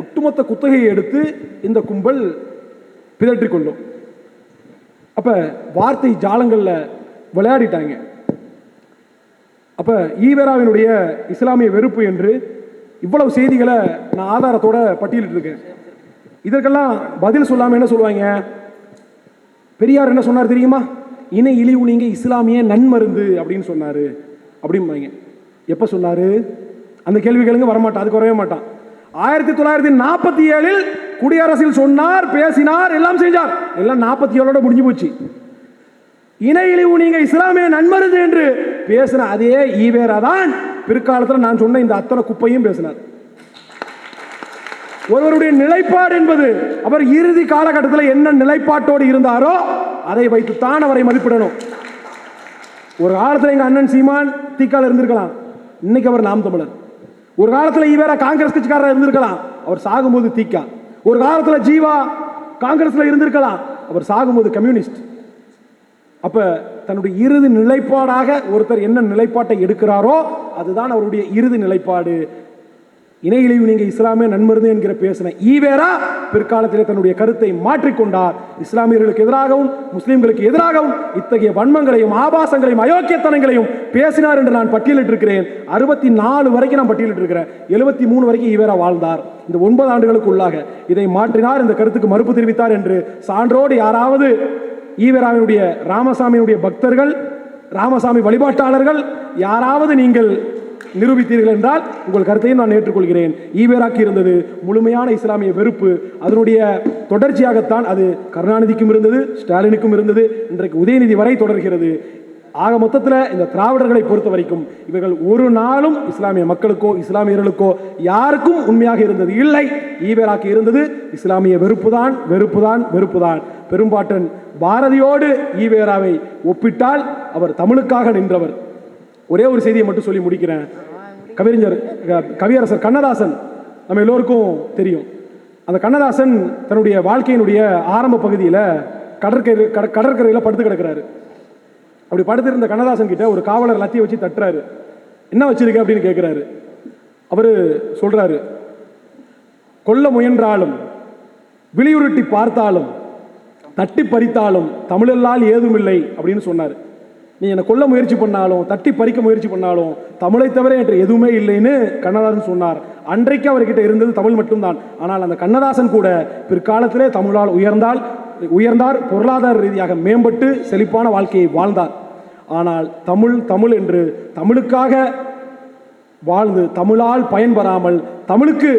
Speaker 1: ஒட்டுமொத்த குத்தகையை எடுத்து இந்த கும்பல் பிதற்றிக் கொள்ளும். அப்ப வார்த்தை ஜாலங்கள்ல விளையாடிட்டாங்க. அப்ப ஈவேராவினுடைய இஸ்லாமிய வெறுப்பு என்று இவ்வளவு செய்திகளை நான் ஆதாரத்தோட பட்டியலிட்டு இருக்கேன். இதற்கெல்லாம் பதில் சொல்லாம என்ன சொல்லுவாங்க, பெரியார் என்ன சொன்னார் தெரியுமா, இணை இழிவு நீங்க இஸ்லாமிய நன்மருந்து அப்படின்னு சொன்னாரு அப்படிம்பாங்க. எப்ப சொன்னாரு அந்த கேள்விகளுங்க வரமாட்டான், அதுக்கு வரவே மாட்டான். 1947 குடியரசில் சொன்னார், பேசினார், எல்லாம் செஞ்சார். எல்லாம் 47 முடிஞ்சு போச்சு. இணை இழிவு நீங்க இஸ்லாமிய நன்மருந்து என்று பேசின அதே ஈவேரா தான் பிற்காலத்தில் நான் சொன்ன இந்த அத்தனை குப்பையும் பேசினார். ஒருவருடைய நிலைப்பாடு என்பது அவர் இறுதி காலகட்டத்தில் என்ன நிலைப்பாட்டோடு இருந்தாரோ அதை வைத்துத்தான் அவரை மதிப்பிடணும். ஒரு காலத்தில் எங்க அண்ணன் சீமான் திகால இருந்திருக்கலாம், இன்னைக்கு அவர் நாம் தமிழர். ஒரு காலத்தில் ஈவேரா காங்கிரஸ் கட்சிக்காரர் இருந்திருக்கலாம், அவர் சாகும்போது திகா. ஒரு காலத்தில் ஜீவா காங்கிரஸ்ல இருந்திருக்கலாம், அவர் சாகும்போது கம்யூனிஸ்ட். அப்ப தன்னுடைய இறுதி நிலைப்பாடாக ஒருத்தர் என்ன நிலைப்பாட்டை எடுக்கிறாரோ அதுதான் அவருடைய இறுதி நிலைப்பாடு. இணை இழிவு நீங்க இஸ்லாமிய நன்மருந்து என்கிற பேசின ஈவேரா பிற்காலத்தில் தன்னுடைய கருத்தை மாற்றிக்கொண்டார். இஸ்லாமியர்களுக்கு எதிராகவும் முஸ்லிம்களுக்கு எதிராகவும் இத்தகைய வன்மங்களையும் ஆபாசங்களையும் அயோக்கியத்தனங்களையும் பேசினார் என்று நான் பட்டியலிட்டு இருக்கிறேன். 64 வரைக்கும் நான் பட்டியலிட்டு இருக்கிறேன். 73 வரைக்கும் ஈவேரா வாழ்ந்தார். இந்த 9 ஆண்டுகளுக்கு உள்ளாக இதை மாற்றினார், இந்த கருத்துக்கு மறுப்பு தெரிவித்தார் என்று சான்றோடு யாராவது ஈவேராவினுடைய ராமசாமியுடைய பக்தர்கள், ராமசாமி வழிபாட்டாளர்கள் யாராவது நீங்கள் நிரூபித்தீர்கள் என்றால் உங்கள் கருத்தையும் நான் ஏற்றுக்கொள்கிறேன். ஈவேராக்கு இருந்தது முழுமையான இஸ்லாமிய வெறுப்பு. அதனுடைய தொடர்ச்சியாகத்தான் அது கருணாநிதிக்கும் இருந்தது, ஸ்டாலினுக்கும் இருந்தது, இன்றைக்கு உதயநிதி வரை தொடர்கிறது. ஆக மொத்தத்தில் இந்த திராவிடர்களை பொறுத்த வரைக்கும் இவர்கள் ஒரு நாளும் இஸ்லாமிய மக்களுக்கோ இஸ்லாமியர்களுக்கோ யாருக்கும் உண்மையாக இருந்தது இல்லை. ஈவேராக்கு இருந்தது இஸ்லாமிய வெறுப்புதான், வெறுப்புதான், வெறுப்புதான். பெரும்பாட்டன் பாரதியோடு ஈவேராவை ஒப்பிட்டால் அவர் தமிழுக்காக நின்றவர். ஒரே ஒரு செய்தியை மட்டும் சொல்லி முடிக்கிறேன். கவிஞர் கவியரசர் கண்ணதாசன் நம்ம எல்லோருக்கும் தெரியும். அந்த கண்ணதாசன் தன்னுடைய வாழ்க்கையினுடைய ஆரம்ப பகுதியில் கடற்கரையில் படுத்து கிடக்கிறாரு. அப்படி படுத்திருந்த கண்ணதாசன் கிட்ட ஒரு காவலர் லத்தியை வச்சு தட்டுறாரு. என்ன வச்சிருக்க அப்படின்னு கேட்குறாரு. அவர் சொல்றாரு, கொல்ல முயன்றாலும் விழியுருட்டி பார்த்தாலும் தட்டி பறித்தாலும் தமிழல்லால் ஏதுமில்லை அப்படின்னு சொன்னார். நீ என்னை கொல்ல முயற்சி பண்ணாலும் தட்டி பறிக்க முயற்சி பண்ணாலும் தமிழை தவிர என்று எதுவுமே இல்லைன்னு கண்ணதாசன் சொன்னார். அன்றைக்கு அவர்கிட்ட இருந்தது தமிழ் மட்டும்தான். ஆனால் அந்த கண்ணதாசன் கூட பிற்காலத்திலே தமிழால் உயர்ந்தார், பொருளாதார ரீதியாக மேம்பட்டு செழிப்பான வாழ்க்கையை வாழ்ந்தார். ஆனால் தமிழ் தமிழ் என்று தமிழுக்காக வாழ்ந்து தமிழால் பயன்பெறாமல் தமிழுக்கு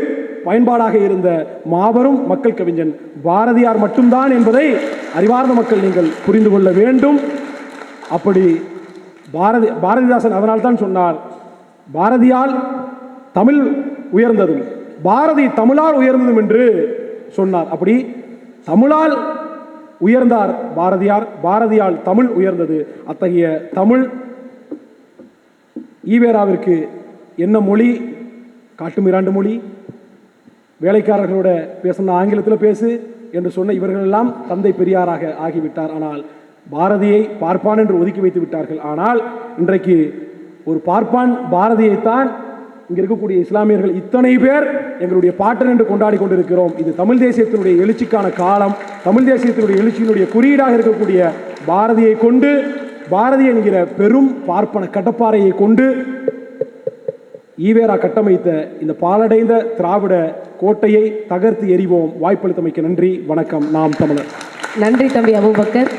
Speaker 1: பயன்பாடாக இருந்த மாபெரும் மக்கள் கவிஞன் பாரதியார் மட்டும்தான் என்பதை அறிவார்ந்த மக்கள் நீங்கள் புரிந்து கொள்ள வேண்டும். அப்படி பாரதிதாசன் அதனால்தான் சொன்னார், பாரதியால் தமிழ் உயர்ந்ததும் பாரதி தமிழால் உயர்ந்ததும் என்று சொன்னார். அப்படி தமிழால் உயர்ந்தார் பாரதியார், பாரதியால் தமிழ் உயர்ந்தது. அத்தகைய தமிழ் ஈவேராவிற்கு என்ன மொழி, காட்டுமிராண்டு மொழி, வேலைக்காரர்களோட பேசின ஆங்கிலத்தில் பேசு என்று சொன்ன இவர்களெல்லாம் தந்தை பெரியாராக ஆகிவிட்டார். ஆனால் பாரதியை பார்ப்பான் என்று ஒதுக்கி வைத்து விட்டார்கள். ஆனால் இன்றைக்கு ஒரு பார்ப்பான் பாரதியைத்தான் இங்கே இருக்கக்கூடிய இஸ்லாமியர்கள் இத்தனை பேர் எங்களுடைய பாட்டன் என்று கொண்டாடி கொண்டிருக்கிறோம். இது தமிழ் தேசியத்தினுடைய எழுச்சிக்கான காலம். தமிழ் தேசியத்தினுடைய எழுச்சியினுடைய குறியீடாக இருக்கக்கூடிய பாரதியை கொண்டு, பாரதி என்கிற பெரும் பார்ப்பன கடப்பாறையை கொண்டு ஈவேரா கட்டமைத்த இந்த பாலடைந்த திராவிட கோட்டையை தகர்த்து எறிவோம். வாய்ப்பளித்தமைக்கு நன்றி. வணக்கம். நாம் தமிழர்.
Speaker 2: நன்றி தம்பி அபூபக்கர்.